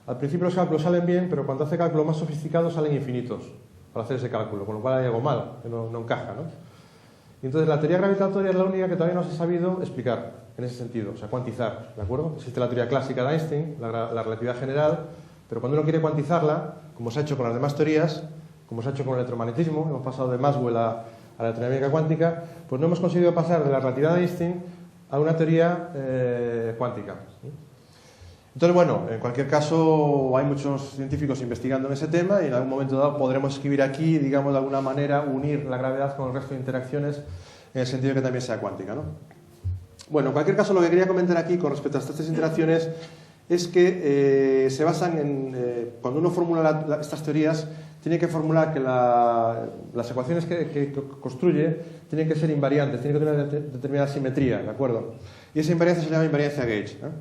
al principio los cálculos salen bien, pero cuando hace cálculos más sofisticados salen infinitos para hacer ese cálculo, con lo cual hay algo mal, que no encaja, ¿no? Y entonces la teoría gravitatoria es la única que todavía no se ha sabido explicar en ese sentido, o sea, cuantizar, ¿de acuerdo? Existe la teoría clásica de Einstein, la relatividad general, pero cuando uno quiere cuantizarla, como se ha hecho con las demás teorías, como se ha hecho con el electromagnetismo, hemos pasado de Maxwell a la electrodinámica cuántica, pues no hemos conseguido pasar de la relatividad de Einstein a una teoría cuántica. Entonces, bueno, en cualquier caso hay muchos científicos investigando en ese tema y en algún momento dado podremos escribir aquí, digamos, de alguna manera unir la gravedad con el resto de interacciones en el sentido de que también sea cuántica, ¿no? Bueno, en cualquier caso lo que quería comentar aquí con respecto a estas tres interacciones es que se basan en, cuando uno formula estas teorías, tiene que formular que las ecuaciones que construye tienen que ser invariantes, tienen que tener una determinada simetría, ¿de acuerdo? Y esa invariancia se llama invariancia Gauge, ¿eh?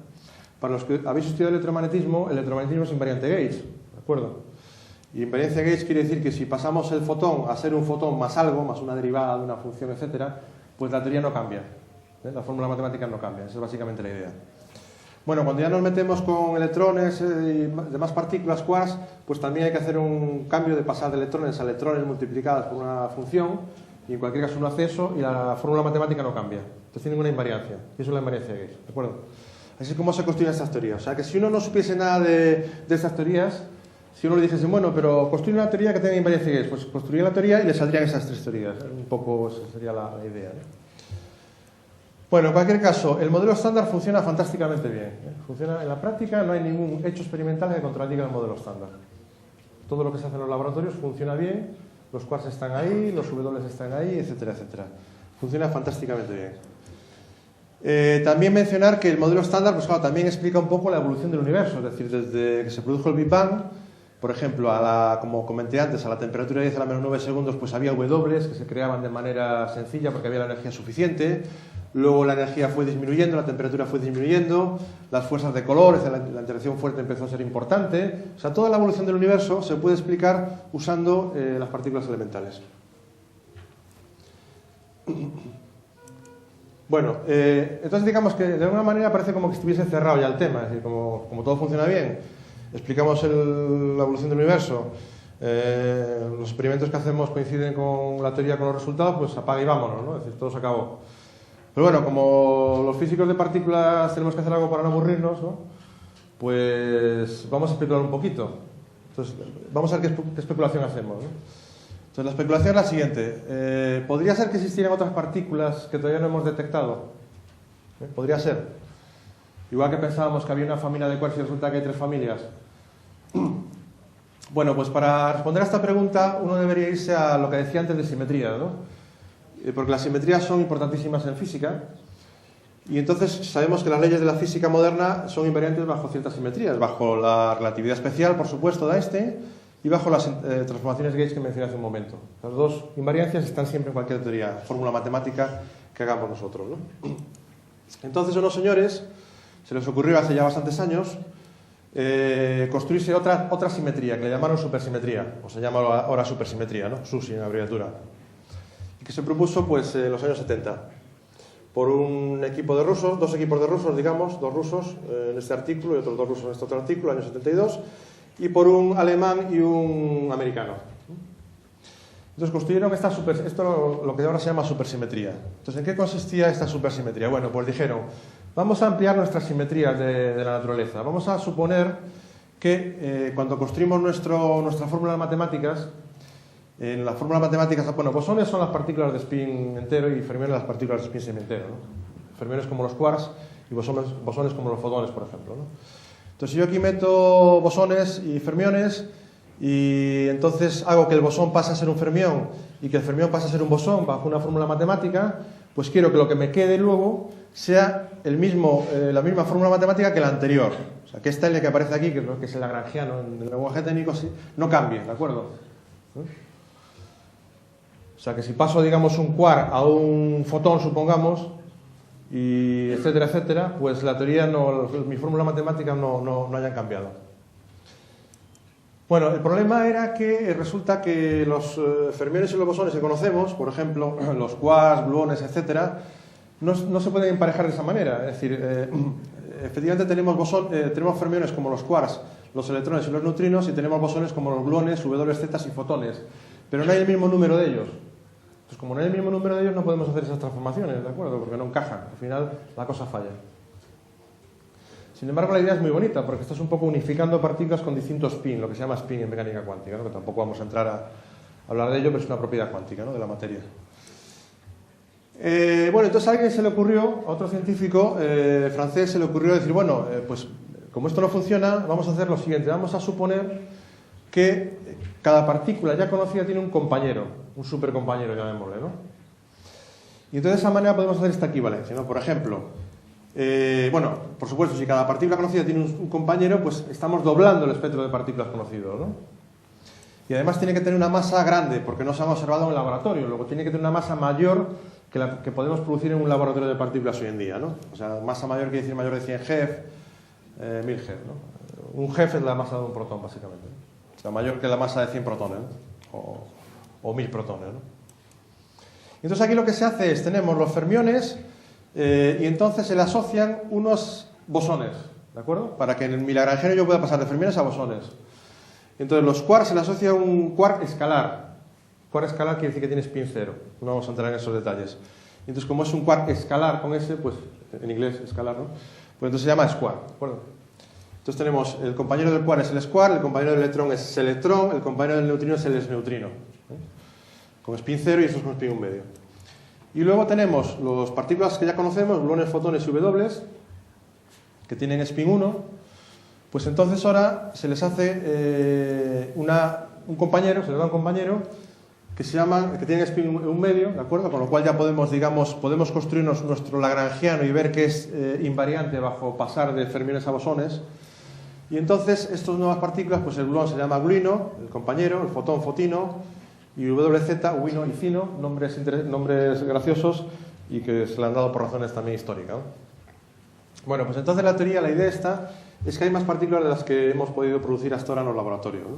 Para los que habéis estudiado el electromagnetismo es invariante Gauge, ¿de acuerdo? Y invariancia Gauge quiere decir que si pasamos el fotón a ser un fotón más algo, más una derivada de una función, etcétera, pues la teoría no cambia, ¿eh? La fórmula matemática no cambia, esa es básicamente la idea. Bueno, cuando ya nos metemos con electrones y demás partículas, quarks, pues también hay que hacer un cambio de pasar de electrones a electrones multiplicados por una función, y en cualquier caso uno hace eso y la fórmula matemática no cambia. Entonces tiene una invariancia, y eso es la invariancia Gauge, ¿de acuerdo? Así es como se construyen estas teorías. O sea, que si uno no supiese nada de estas teorías, si uno le dijese, bueno, pero construye una teoría que tenga invariancia Gauge, pues construiría la teoría y le saldrían esas tres teorías. Un poco esa sería la idea, ¿no? Bueno, en cualquier caso, el modelo estándar funciona fantásticamente bien, ¿eh? Funciona en la práctica, no hay ningún hecho experimental que contradiga el modelo estándar. Todo lo que se hace en los laboratorios funciona bien, los quarks están ahí, los W están ahí, etcétera, etcétera. Funciona fantásticamente bien. También mencionar que el modelo estándar, pues claro, también explica un poco la evolución del universo, es decir, desde que se produjo el Big Bang, por ejemplo, como comenté antes, a la temperatura de 10 a la menos 9 segundos, pues había W que se creaban de manera sencilla porque había la energía suficiente. Luego la energía fue disminuyendo, la temperatura fue disminuyendo, las fuerzas de color, es decir, la interacción fuerte empezó a ser importante. O sea, toda la evolución del universo se puede explicar usando las partículas elementales. Bueno, entonces digamos que de alguna manera parece como que estuviese cerrado ya el tema, es decir, como todo funciona bien, explicamos la evolución del universo, los experimentos que hacemos coinciden con la teoría, con los resultados, pues apaga y vámonos, ¿no? Es decir, todo se acabó. Pero bueno, como los físicos de partículas tenemos que hacer algo para no aburrirnos, ¿no? Pues vamos a especular un poquito. Entonces, vamos a ver qué especulación hacemos, ¿no? Entonces, la especulación es la siguiente. ¿Podría ser que existieran otras partículas que todavía no hemos detectado? ¿Podría ser? Igual que pensábamos que había una familia de quarks y resulta que hay tres familias. Bueno, pues para responder a esta pregunta uno debería irse a lo que decía antes de simetría, ¿no? Porque las simetrías son importantísimas en física y entonces sabemos que las leyes de la física moderna son invariantes bajo ciertas simetrías, bajo la relatividad especial, por supuesto, de Einstein, y bajo las transformaciones Gauge que mencioné hace un momento. Las dos invariancias están siempre en cualquier teoría, fórmula matemática que hagamos nosotros, ¿no? Entonces a unos señores se les ocurrió hace ya bastantes años construirse otra simetría que le llamaron supersimetría, o se llama ahora supersimetría, ¿no? SUSI en abreviatura, que se propuso pues en los años 70 por un equipo de rusos, dos equipos de rusos, digamos, dos rusos en este artículo y otros dos rusos en este otro artículo, año 72, y por un alemán y un americano. Entonces construyeron esto lo que ahora se llama supersimetría. Entonces, ¿en qué consistía esta supersimetría? Bueno, pues dijeron, vamos a ampliar nuestras simetrías de la naturaleza. Vamos a suponer que cuando construimos nuestra fórmula de matemáticas, en las fórmulas matemáticas, bueno, bosones son las partículas de spin entero y fermiones las partículas de spin semientero, ¿no? Fermiones como los quarks y bosones como los fotones, por ejemplo, ¿no? Entonces, si yo aquí meto bosones y fermiones y entonces hago que el bosón pase a ser un fermión y que el fermión pase a ser un bosón bajo una fórmula matemática, pues quiero que lo que me quede luego sea la misma fórmula matemática que la anterior. O O sea, que esta L que aparece aquí, que es el lagrangiano en el lenguaje técnico, no cambie, ¿de acuerdo? O sea, que si paso, digamos, un quark a un fotón, supongamos, y etcétera, etcétera, pues la teoría, mi fórmula matemática no hayan cambiado. Bueno, el problema era que resulta que los fermiones y los bosones que conocemos, por ejemplo, los quarks, gluones, etcétera, no se pueden emparejar de esa manera. Es decir, efectivamente tenemos fermiones como los quarks, los electrones y los neutrinos, y tenemos bosones como los gluones, W, Z y fotones, pero no hay el mismo número de ellos. Entonces, como no hay el mismo número de ellos, no podemos hacer esas transformaciones, ¿de acuerdo? Porque no encajan. Al final, la cosa falla. Sin embargo, la idea es muy bonita, porque estás un poco unificando partículas con distintos spin, lo que se llama spin en mecánica cuántica, ¿no? Que tampoco vamos a entrar a hablar de ello, pero es una propiedad cuántica, ¿no? De la materia. Bueno, entonces a alguien se le ocurrió, a otro científico francés se le ocurrió decir, bueno, pues como esto no funciona, vamos a hacer lo siguiente, vamos a suponer que cada partícula ya conocida tiene un compañero, un supercompañero, llamémosle, ¿no? Y entonces de esa manera podemos hacer esta equivalencia, ¿no? Por ejemplo, bueno, por supuesto, si cada partícula conocida tiene un compañero, pues estamos doblando el espectro de partículas conocidos, ¿no? Y además tiene que tener una masa grande, porque no se ha observado en el laboratorio, luego tiene que tener una masa mayor que la que podemos producir en un laboratorio de partículas hoy en día, ¿no? O sea, masa mayor quiere decir mayor de 100 GeV, 1000 GeV, ¿no? Un GeV es la masa de un protón, básicamente, ¿no? O sea, mayor que la masa de 100 protones, ¿no? O 1000 protones, ¿no? Entonces aquí lo que se hace es, tenemos los fermiones y entonces se le asocian unos bosones, ¿de acuerdo? Para que en mi lagrangiano yo pueda pasar de fermiones a bosones. Entonces los quarks se le asocia un quark escalar. Quark escalar quiere decir que tiene spin 0. No vamos a entrar en esos detalles. Entonces, como es un quark escalar con S, pues en inglés escalar, ¿no? Pues entonces se llama square, ¿de acuerdo? Entonces tenemos el compañero del quark es el square, el compañero del electrón es el electrón, el compañero del neutrino es el s-neutrino, con spin 0 y estos con spin 1 medio. Y luego tenemos las partículas que ya conocemos, gluones, fotones y W, que tienen spin 1. Pues entonces ahora se les hace un compañero, se le da un compañero que tiene spin 1 medio, ¿de acuerdo? Con lo cual ya podemos construirnos nuestro lagrangiano y ver que es invariante bajo pasar de fermiones a bosones. Y entonces estas nuevas partículas, pues el gluón se llama gluino, el compañero, el fotón, fotino, y WZ, wino y cino, nombres graciosos y que se le han dado por razones también históricas, ¿no? Bueno, pues entonces la idea esta es que hay más partículas de las que hemos podido producir hasta ahora en los laboratorios, ¿no?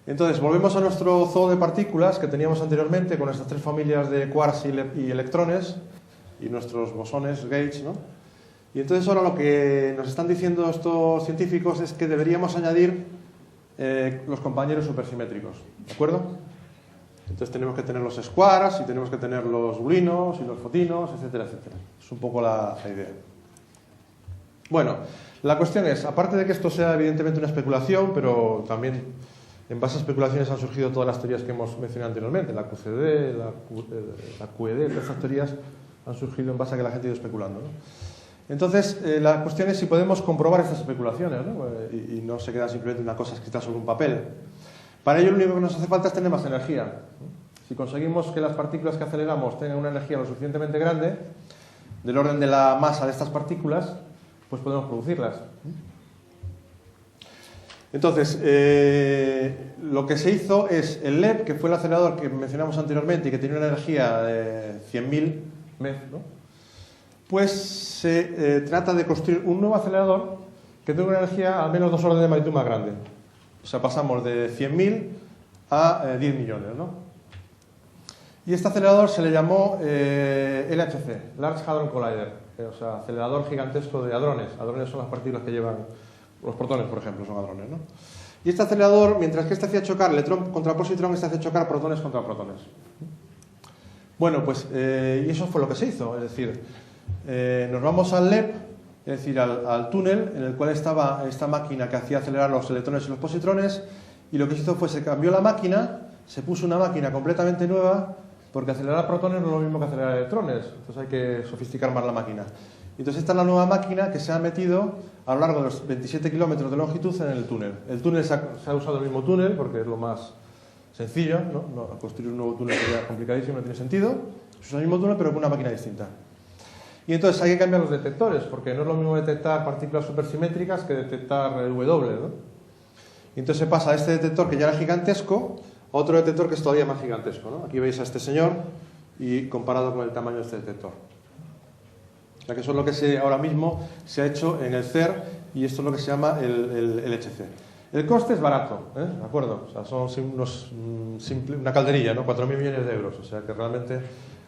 Entonces, volvemos a nuestro zoo de partículas que teníamos anteriormente con nuestras tres familias de quarks y electrones y nuestros bosones gauge, ¿no? Y entonces ahora lo que nos están diciendo estos científicos es que deberíamos añadir los compañeros supersimétricos, ¿de acuerdo? Entonces tenemos que tener los squares y tenemos que tener los gluinos y los fotinos, etcétera, etcétera. Es un poco la idea. Bueno, la cuestión es, aparte de que esto sea evidentemente una especulación, pero también en base a especulaciones han surgido todas las teorías que hemos mencionado anteriormente, la QCD, la QED, todas estas teorías han surgido en base a que la gente ha ido especulando, ¿no? Entonces, la cuestión es si podemos comprobar estas especulaciones, ¿no? Y no se queda simplemente una cosa escrita sobre un papel. Para ello lo único que nos hace falta es tener más energía, ¿no? Si conseguimos que las partículas que aceleramos tengan una energía lo suficientemente grande, del orden de la masa de estas partículas, pues podemos producirlas. Entonces, lo que se hizo es el LEP, que fue el acelerador que mencionamos anteriormente y que tenía una energía de 100.000 MeV, ¿no? Pues se trata de construir un nuevo acelerador que tenga una energía al menos 2 órdenes de magnitud más grande. O sea, pasamos de 100.000 a 10 millones, ¿no? Y este acelerador se le llamó LHC, Large Hadron Collider, o sea, acelerador gigantesco de hadrones. Hadrones son las partículas que llevan los protones, por ejemplo, son hadrones, ¿no? Y este acelerador, mientras que este hacía chocar electrón contra positrón, este hace chocar protones contra protones. Bueno, pues, y eso fue lo que se hizo, es decir, nos vamos al LEP, es decir, al túnel en el cual estaba esta máquina que hacía acelerar los electrones y los positrones, y lo que se hizo fue, se cambió la máquina, se puso una máquina completamente nueva, porque acelerar protones no es lo mismo que acelerar electrones, entonces hay que sofisticar más la máquina. Entonces esta es la nueva máquina que se ha metido a lo largo de los 27 kilómetros de longitud en el túnel. El túnel se ha usado el mismo túnel porque es lo más sencillo, ¿no? Construir un nuevo túnel sería complicadísimo, no tiene sentido. Se usa el mismo túnel pero con una máquina distinta. Y entonces hay que cambiar los detectores, porque no es lo mismo detectar partículas supersimétricas que detectar el W, ¿no? Y entonces se pasa a este detector que ya era gigantesco a otro detector que es todavía más gigantesco, ¿no? Aquí veis a este señor y comparado con el tamaño de este detector. O sea que eso es lo que ahora mismo se ha hecho en el CER y esto es lo que se llama el LHC. El coste es barato, ¿de acuerdo? O sea, son una calderilla, ¿no? 4.000 millones de euros, o sea que realmente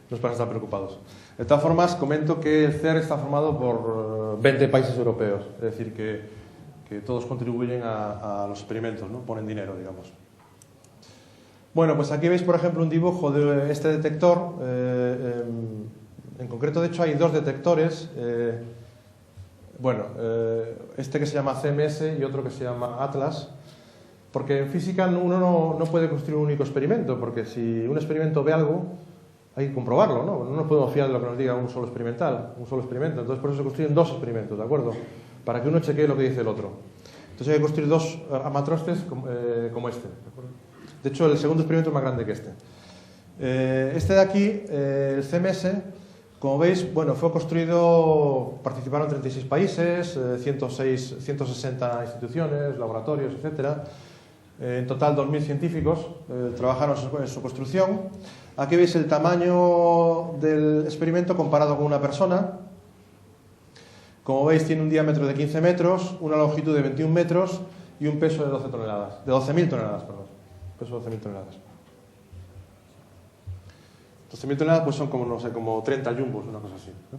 no es para estar preocupados. De todas formas, comento que el CER está formado por 20 países europeos, es decir, que todos contribuyen a los experimentos, ¿no? Ponen dinero, digamos. Bueno, pues aquí veis, por ejemplo, un dibujo de este detector. En concreto, de hecho, hay dos detectores. Este que se llama CMS y otro que se llama Atlas. Porque en física uno no puede construir un único experimento, porque si un experimento ve algo, hay que comprobarlo, ¿no? No nos podemos fiar de lo que nos diga un solo experimento. Entonces, por eso se construyen dos experimentos, ¿de acuerdo? Para que uno chequee lo que dice el otro. Entonces hay que construir dos armatrostes como este, ¿de acuerdo? De hecho, el segundo experimento es más grande que este. Este de aquí, el CMS, como veis, bueno, fue construido, participaron 36 países, 160 instituciones, laboratorios, etcétera. En total 2.000 científicos trabajaron en su construcción. Aquí veis el tamaño del experimento comparado con una persona. Como veis, tiene un diámetro de 15 metros, una longitud de 21 metros y un peso de 12 toneladas. De 12.000 toneladas, perdón. Peso de 12.000 toneladas. 12.000 toneladas pues son como, no sé, como 30 jumbos, una cosa así, ¿no?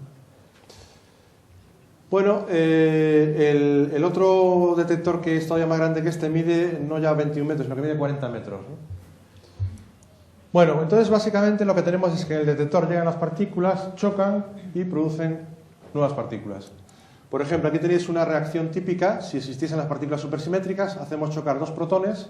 Bueno, el otro detector que es todavía más grande que este mide no ya 21 metros, sino que mide 40 metros, ¿no? Bueno, entonces básicamente lo que tenemos es que en el detector llegan las partículas, chocan y producen nuevas partículas. Por ejemplo, aquí tenéis una reacción típica. Si existiesen las partículas supersimétricas, hacemos chocar dos protones,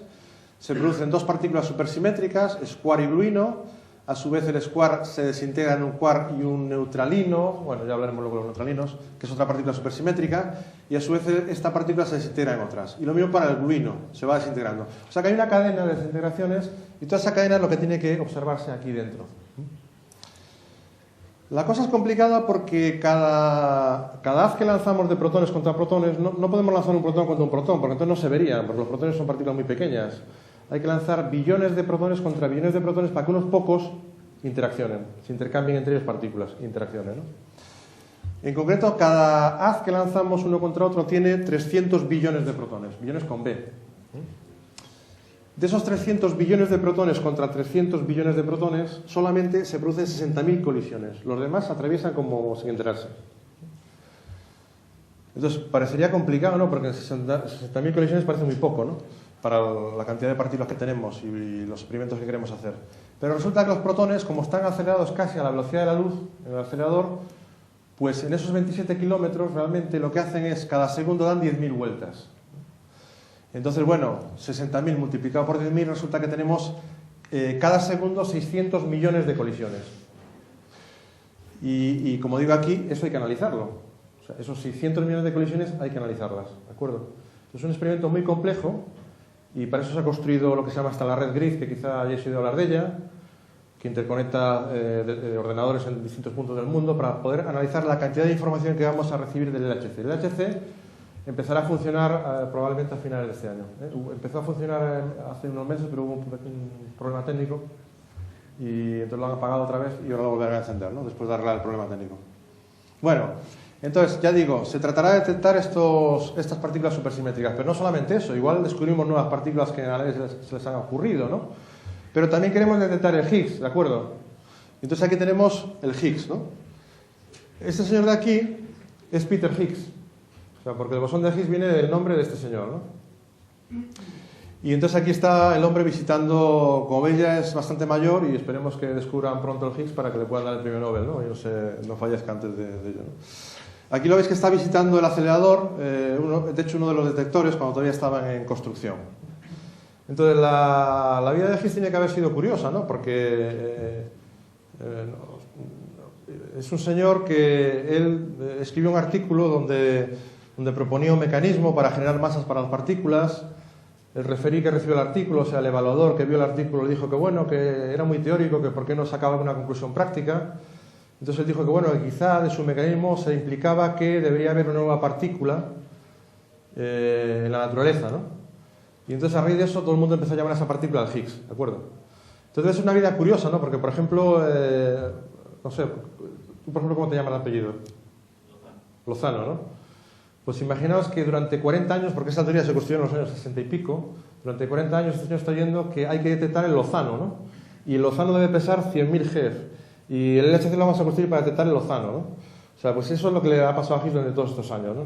se producen dos partículas supersimétricas, square y gluino. A su vez el square se desintegra en un quark y un neutralino, bueno, ya hablaremos luego de los neutralinos, que es otra partícula supersimétrica, y a su vez esta partícula se desintegra en otras. Y lo mismo para el gluino, se va desintegrando. O sea que hay una cadena de desintegraciones y toda esa cadena es lo que tiene que observarse aquí dentro. La cosa es complicada porque cada haz que lanzamos de protones contra protones, no podemos lanzar un protón contra un protón, porque entonces no se verían, porque los protones son partículas muy pequeñas. Hay que lanzar billones de protones contra billones de protones para que unos pocos interaccionen, se intercambien entre ellos partículas, interaccionen, ¿no? En concreto, cada haz que lanzamos uno contra otro tiene 300 billones de protones, billones con B. De esos 300 billones de protones contra 300 billones de protones, solamente se producen 60.000 colisiones. Los demás se atraviesan como sin enterarse. Entonces, parecería complicado, ¿no? Porque 60.000 colisiones parece muy poco, ¿no? Para la cantidad de partículas que tenemos y los experimentos que queremos hacer. Pero resulta que los protones, como están acelerados casi a la velocidad de la luz en el acelerador, pues en esos 27 kilómetros realmente lo que hacen es, cada segundo dan 10.000 vueltas. Entonces, bueno, 60.000 multiplicado por 10.000 resulta que tenemos cada segundo 600 millones de colisiones. Y como digo aquí, eso hay que analizarlo. O sea, esos 600 millones de colisiones hay que analizarlas, ¿de acuerdo? Es un experimento muy complejo. Y para eso se ha construido lo que se llama hasta la red GRID, que quizá hayáis oído hablar de ella, que interconecta ordenadores en distintos puntos del mundo para poder analizar la cantidad de información que vamos a recibir del LHC. El LHC empezará a funcionar probablemente a finales de este año. Empezó a funcionar hace unos meses, pero hubo un problema técnico y entonces lo han apagado otra vez y ahora lo volverán a encender, ¿no? Después de arreglar el problema técnico. Bueno, entonces, ya digo, se tratará de detectar estas partículas supersimétricas, pero no solamente eso, igual descubrimos nuevas partículas que se les han ocurrido, ¿no? Pero también queremos detectar el Higgs, ¿de acuerdo? Entonces aquí tenemos el Higgs, ¿no? Este señor de aquí es Peter Higgs, o sea, porque el bosón de Higgs viene del nombre de este señor, ¿no? Y entonces aquí está el hombre visitando, como veis ya es bastante mayor y esperemos que descubran pronto el Higgs para que le puedan dar el premio Nobel, ¿no? Y no fallezca antes de ello, ¿no? Aquí lo veis que está visitando el acelerador, de hecho uno de los detectores cuando todavía estaban en construcción. Entonces la vida de Higgs tiene que haber sido curiosa, ¿no? Porque es un señor que él escribió un artículo donde proponía un mecanismo para generar masas para las partículas. El referí que recibió el artículo, o sea, el evaluador que vio el artículo, le dijo que bueno, que era muy teórico, que por qué no sacaba una conclusión práctica. Entonces él dijo que, bueno, que quizá de su mecanismo se implicaba que debería haber una nueva partícula en la naturaleza, ¿no? Y entonces a raíz de eso todo el mundo empezó a llamar a esa partícula el Higgs, ¿de acuerdo? Entonces es una vida curiosa, ¿no? Porque, por ejemplo, no sé, tú, por ejemplo, ¿cómo te llamas el apellido? Lozano, ¿no? Pues imaginaos que durante 40 años, porque esa teoría se construyó en los años 60 y pico, durante 40 años este señor está oyendo que hay que detectar el Lozano, ¿no? Y el Lozano debe pesar 100.000 GeV. Y el LHC lo vamos a construir para detectar el Lozano, ¿no? O sea, pues eso es lo que le ha pasado a Higgs durante todos estos años, ¿no?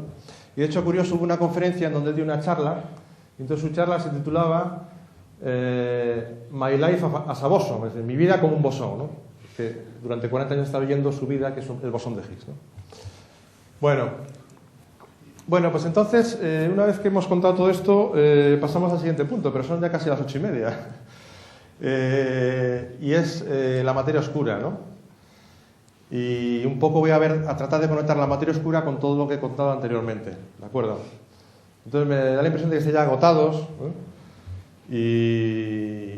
Y de hecho, curioso, hubo una conferencia en donde él dio una charla, y entonces su charla se titulaba My Life as a Boson, es decir, mi vida como un bosón, ¿no? Que durante 40 años está viviendo su vida, que es el bosón de Higgs, ¿no? Bueno, pues entonces, una vez que hemos contado todo esto, pasamos al siguiente punto, pero son ya casi las 8:30. Y es la materia oscura, ¿no? Y un poco voy a tratar de conectar la materia oscura con todo lo que he contado anteriormente, ¿de acuerdo? Entonces me da la impresión de que estáis ya agotados, ¿eh?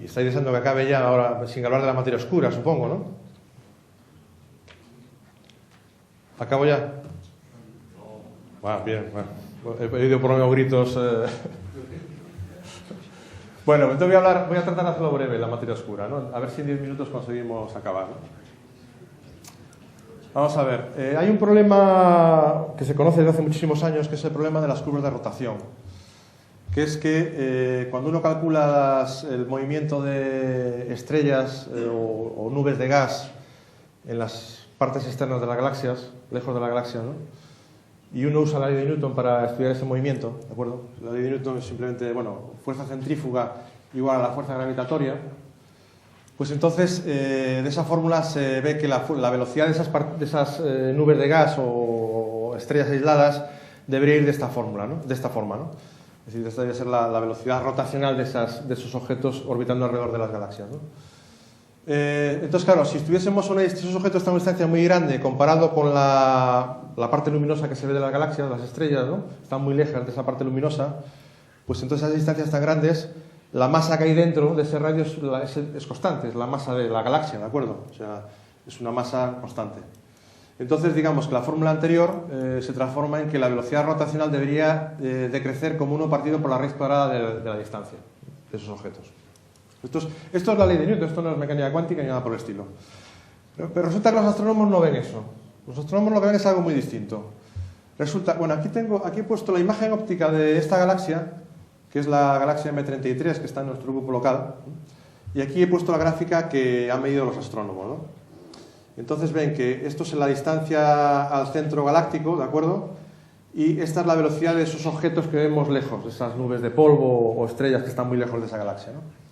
Y estáis deseando que acabe ya ahora, sin hablar de la materia oscura, supongo, ¿no? ¿Acabo ya? Bien, bueno. He pedido por lo menos gritos. Bueno, entonces voy a tratar de hacerlo breve, la materia oscura, ¿no? A ver si en 10 minutos conseguimos acabar, ¿no? Vamos a ver, hay un problema que se conoce desde hace muchísimos años, que es el problema de las curvas de rotación, que es que cuando uno calcula el movimiento de estrellas o nubes de gas en las partes externas de las galaxias, lejos de la galaxia, ¿no? Y uno usa la ley de Newton para estudiar ese movimiento, ¿de acuerdo? La ley de Newton es simplemente, bueno, fuerza centrífuga igual a la fuerza gravitatoria. Pues entonces, de esa fórmula se ve que la velocidad de esas nubes de gas o estrellas aisladas debería ir de esta fórmula, ¿no? De esta forma, ¿no? Es decir, esta debería ser la velocidad rotacional de esos objetos orbitando alrededor de las galaxias, ¿no? Entonces, claro, si esos objetos están a una distancia muy grande comparado con la parte luminosa que se ve de las galaxias, las estrellas, ¿no? Están muy lejos de esa parte luminosa, pues entonces a esas distancias tan grandes, la masa que hay dentro de ese radio es constante, es la masa de la galaxia, ¿de acuerdo? O sea, es una masa constante. Entonces, digamos que la fórmula anterior se transforma en que la velocidad rotacional debería decrecer como 1 partido por la raíz cuadrada de la distancia de esos objetos. Esto es la ley de Newton, esto no es mecánica cuántica ni nada por el estilo. Pero resulta que los astrónomos no ven eso. Los astrónomos lo que ven es algo muy distinto. Resulta, bueno, aquí he puesto la imagen óptica de esta galaxia, que es la galaxia M33, que está en nuestro grupo local, y aquí he puesto la gráfica que han medido los astrónomos, ¿no? Entonces ven que esto es la distancia al centro galáctico, ¿de acuerdo? Y esta es la velocidad de esos objetos que vemos lejos, de esas nubes de polvo o estrellas que están muy lejos de esa galaxia, ¿no?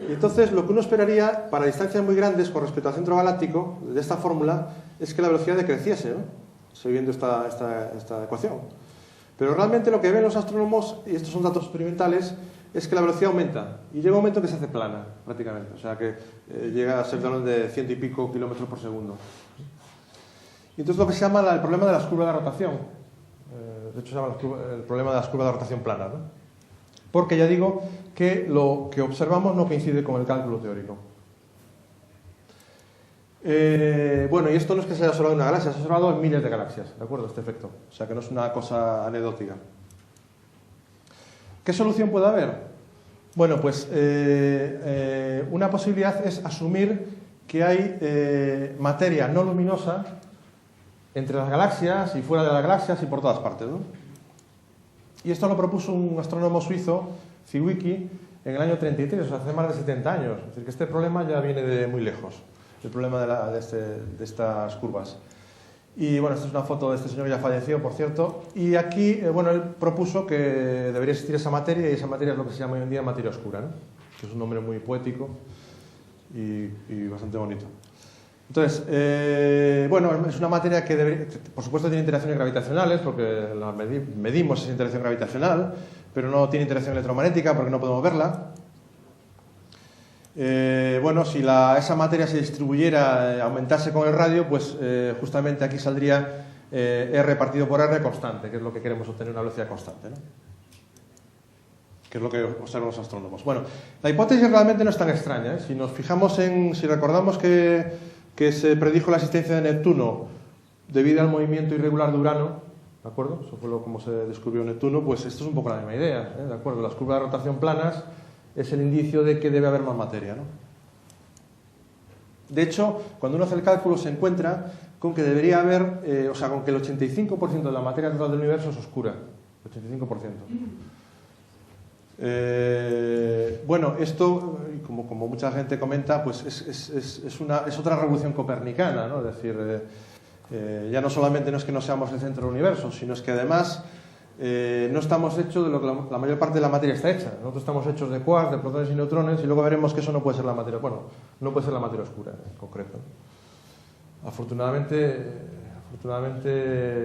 Y entonces lo que uno esperaría para distancias muy grandes con respecto al centro galáctico, de esta fórmula, es que la velocidad decreciese, ¿no? Siguiendo esta ecuación. Pero realmente lo que ven los astrónomos, y estos son datos experimentales, es que la velocidad aumenta y llega un momento que se hace plana, prácticamente. O sea que llega a ser de 100 y pico kilómetros por segundo. Y entonces lo que se llama el problema de las curvas de rotación. De hecho se llama el problema de las curvas de rotación plana, ¿no? Porque ya digo que lo que observamos no coincide con el cálculo teórico. Bueno, y esto no es que se haya observado en una galaxia, se ha observado en miles de galaxias, ¿de acuerdo? Este efecto. O sea que no es una cosa anecdótica. ¿Qué solución puede haber? Bueno, pues una posibilidad es asumir que hay materia no luminosa entre las galaxias y fuera de las galaxias y por todas partes, ¿no? Y esto lo propuso un astrónomo suizo, Zwicky, en el año 33, o sea, hace más de 70 años. Es decir, que este problema ya viene de muy lejos, el problema de estas curvas. Y bueno, esta es una foto de este señor que ya falleció, por cierto. Y aquí, bueno, él propuso que debería existir esa materia, y esa materia es lo que se llama hoy en día materia oscura, ¿no? Que es un nombre muy poético y bastante bonito. Entonces, bueno, es una materia que por supuesto tiene interacciones gravitacionales, porque medimos esa interacción gravitacional, pero no tiene interacción electromagnética porque no podemos verla. Bueno, si esa materia se distribuyera, aumentase con el radio, pues justamente aquí saldría R partido por R constante, que es lo que queremos obtener, una velocidad constante, ¿no? Que es lo que observan los astrónomos. Bueno, la hipótesis realmente no es tan extraña, ¿eh? Si nos fijamos si recordamos que que se predijo la existencia de Neptuno debido al movimiento irregular de Urano, ¿de acuerdo? Eso fue como se descubrió Neptuno, pues esto es un poco la misma idea, ¿de acuerdo? Las curvas de rotación planas es el indicio de que debe haber más materia, ¿no? De hecho, cuando uno hace el cálculo se encuentra con que debería haber, o sea, con que el 85% de la materia total del universo es oscura, el 85%. Bueno, esto, como mucha gente comenta, pues es otra revolución copernicana, ¿no? Es decir, ya no solamente no es que no seamos el centro del universo, sino es que además no estamos hechos de lo que la mayor parte de la materia está hecha. Nosotros estamos hechos de quarks, de protones y neutrones, y luego veremos que eso no puede ser la materia, bueno, no puede ser la materia oscura en concreto. Afortunadamente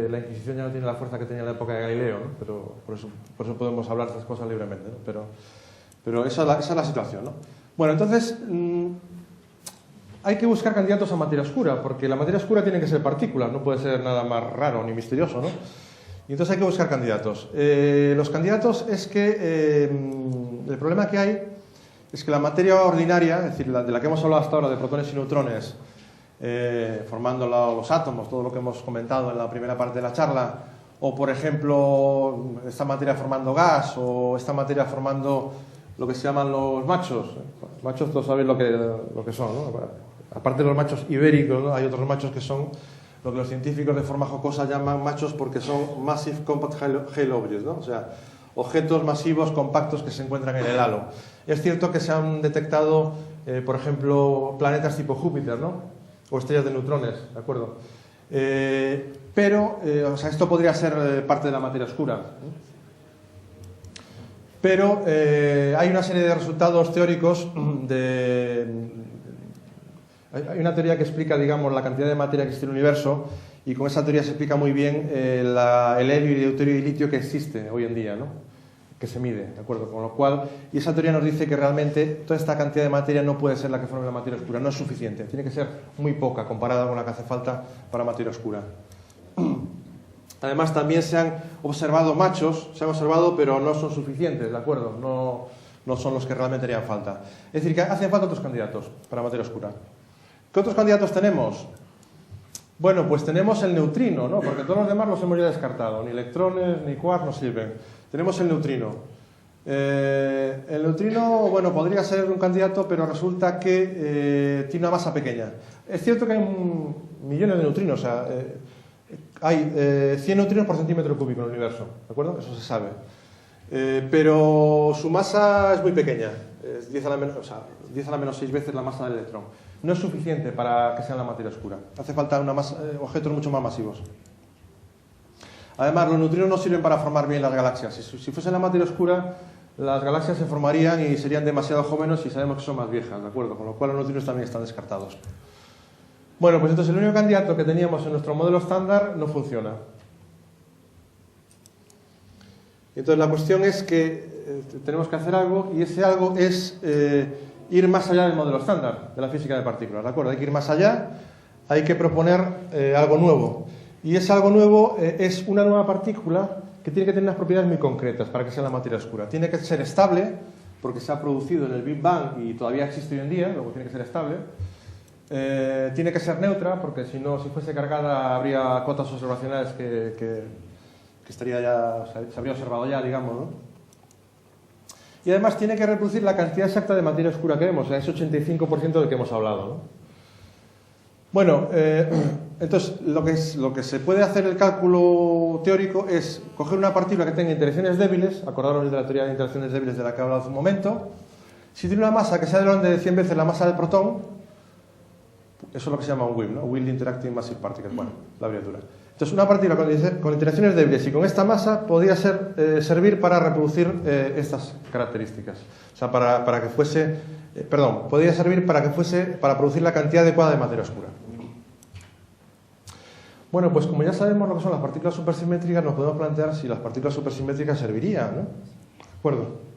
la Inquisición ya no tiene la fuerza que tenía en la época de Galileo, ¿no? Pero por eso podemos hablar de estas cosas libremente, ¿no? Pero esa es la situación, ¿no? Bueno, entonces hay que buscar candidatos a materia oscura, porque la materia oscura tiene que ser partículas, no puede ser nada más raro ni misterioso, ¿no? Y entonces hay que buscar candidatos. Los candidatos es que el problema que hay es que la materia ordinaria, es decir, de la que hemos hablado hasta ahora, de protones y neutrones, formando los átomos, todo lo que hemos comentado en la primera parte de la charla, o por ejemplo esta materia formando gas, o esta materia formando lo que se llaman los machos. Machos todos sabéis lo que son, ¿no? Aparte de los machos ibéricos, ¿no? Hay otros machos que son lo que los científicos de forma jocosa llaman machos porque son Massive Compact Halo Objects, ¿no? O sea, objetos masivos compactos que se encuentran en el halo. Es cierto que se han detectado, por ejemplo, planetas tipo Júpiter, ¿no? O estrellas de neutrones, ¿de acuerdo? Pero, o sea, esto podría ser parte de la materia oscura. Pero hay una serie de resultados teóricos hay una teoría que explica, digamos, la cantidad de materia que existe en el universo, y con esa teoría se explica muy bien el helio, el deuterio y el litio que existe hoy en día, ¿no? Que se mide, ¿de acuerdo? Con lo cual, y esa teoría nos dice que realmente toda esta cantidad de materia no puede ser la que forme la materia oscura, no es suficiente, tiene que ser muy poca comparada con la que hace falta para materia oscura. Además, también se han observado machos, se han observado, pero no son suficientes, ¿de acuerdo? No son los que realmente harían falta. Es decir, que hacen falta otros candidatos para materia oscura. ¿Qué otros candidatos tenemos? Bueno, pues tenemos el neutrino, ¿no? Porque todos los demás los hemos ya descartado. Ni electrones, ni quarks no sirven. Tenemos el neutrino. El neutrino, bueno, podría ser un candidato, pero resulta que tiene una masa pequeña. Es cierto que hay millones de neutrinos, o sea, hay 100 neutrinos por centímetro cúbico en el universo, ¿de acuerdo? Eso se sabe. Pero su masa es muy pequeña, es 10 a la menos 6 veces la masa del electrón. No es suficiente para que sea la materia oscura. Hace falta objetos mucho más masivos. Además, los neutrinos no sirven para formar bien las galaxias. Si fuese la materia oscura, las galaxias se formarían y serían demasiado jóvenes y sabemos que son más viejas, ¿de acuerdo? Con lo cual los neutrinos también están descartados. Bueno, pues entonces el único candidato que teníamos en nuestro modelo estándar no funciona. Entonces la cuestión es que tenemos que hacer algo, y ese algo es ir más allá del modelo estándar de la física de partículas, ¿de acuerdo? Hay que ir más allá, hay que proponer algo nuevo. Y ese algo nuevo es una nueva partícula que tiene que tener unas propiedades muy concretas para que sea la materia oscura. Tiene que ser estable, porque se ha producido en el Big Bang y todavía existe hoy en día, luego tiene que ser estable. Tiene que ser neutra, porque si fuese cargada habría cotas observacionales que estaría ya, se habría observado ya, digamos, ¿no? Y además tiene que reproducir la cantidad exacta de materia oscura que vemos, o sea, ese 85% del que hemos hablado, ¿no? Bueno, entonces lo que se puede hacer el cálculo teórico es coger una partícula que tenga interacciones débiles, acordaros de la teoría de interacciones débiles de la que he hablado hace un momento. Si tiene una masa que sea del orden de 100 veces la masa del protón, eso es lo que se llama un WIMP, ¿no? Wild Interacting Massive Particle, bueno, la abreviatura. Entonces, una partícula con interacciones débiles y con esta masa podría servir para reproducir estas características. O sea, para que fuese, podría servir para producir la cantidad adecuada de materia oscura. Bueno, pues como ya sabemos lo que son las partículas supersimétricas, nos podemos plantear si las partículas supersimétricas servirían, ¿no? ¿De acuerdo?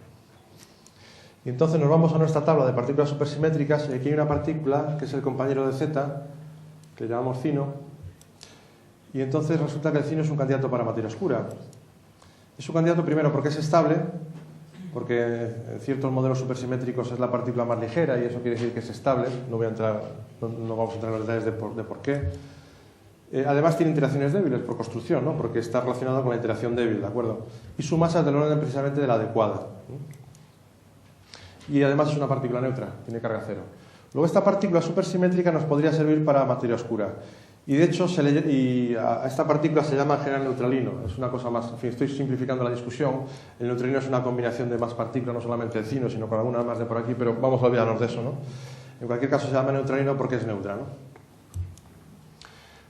Y entonces nos vamos a nuestra tabla de partículas supersimétricas, y aquí hay una partícula que es el compañero de Z, que llamamos cino. Y entonces resulta que el cino es un candidato para materia oscura. Es un candidato primero porque es estable, porque en ciertos modelos supersimétricos es la partícula más ligera y eso quiere decir que es estable. No vamos a entrar en los detalles de por qué. Además tiene interacciones débiles por construcción, ¿no? Porque está relacionado con la interacción débil, ¿de acuerdo? Y su masa es del orden precisamente de la adecuada. Y además es una partícula neutra, tiene carga cero. Luego esta partícula supersimétrica nos podría servir para materia oscura. Y de hecho a esta partícula se llama en general neutralino. Es una cosa más, en fin, estoy simplificando la discusión. El neutralino es una combinación de más partículas, no solamente el cino, sino con algunas más de por aquí, pero vamos a olvidarnos de eso, ¿no? En cualquier caso se llama neutralino porque es neutra, ¿no?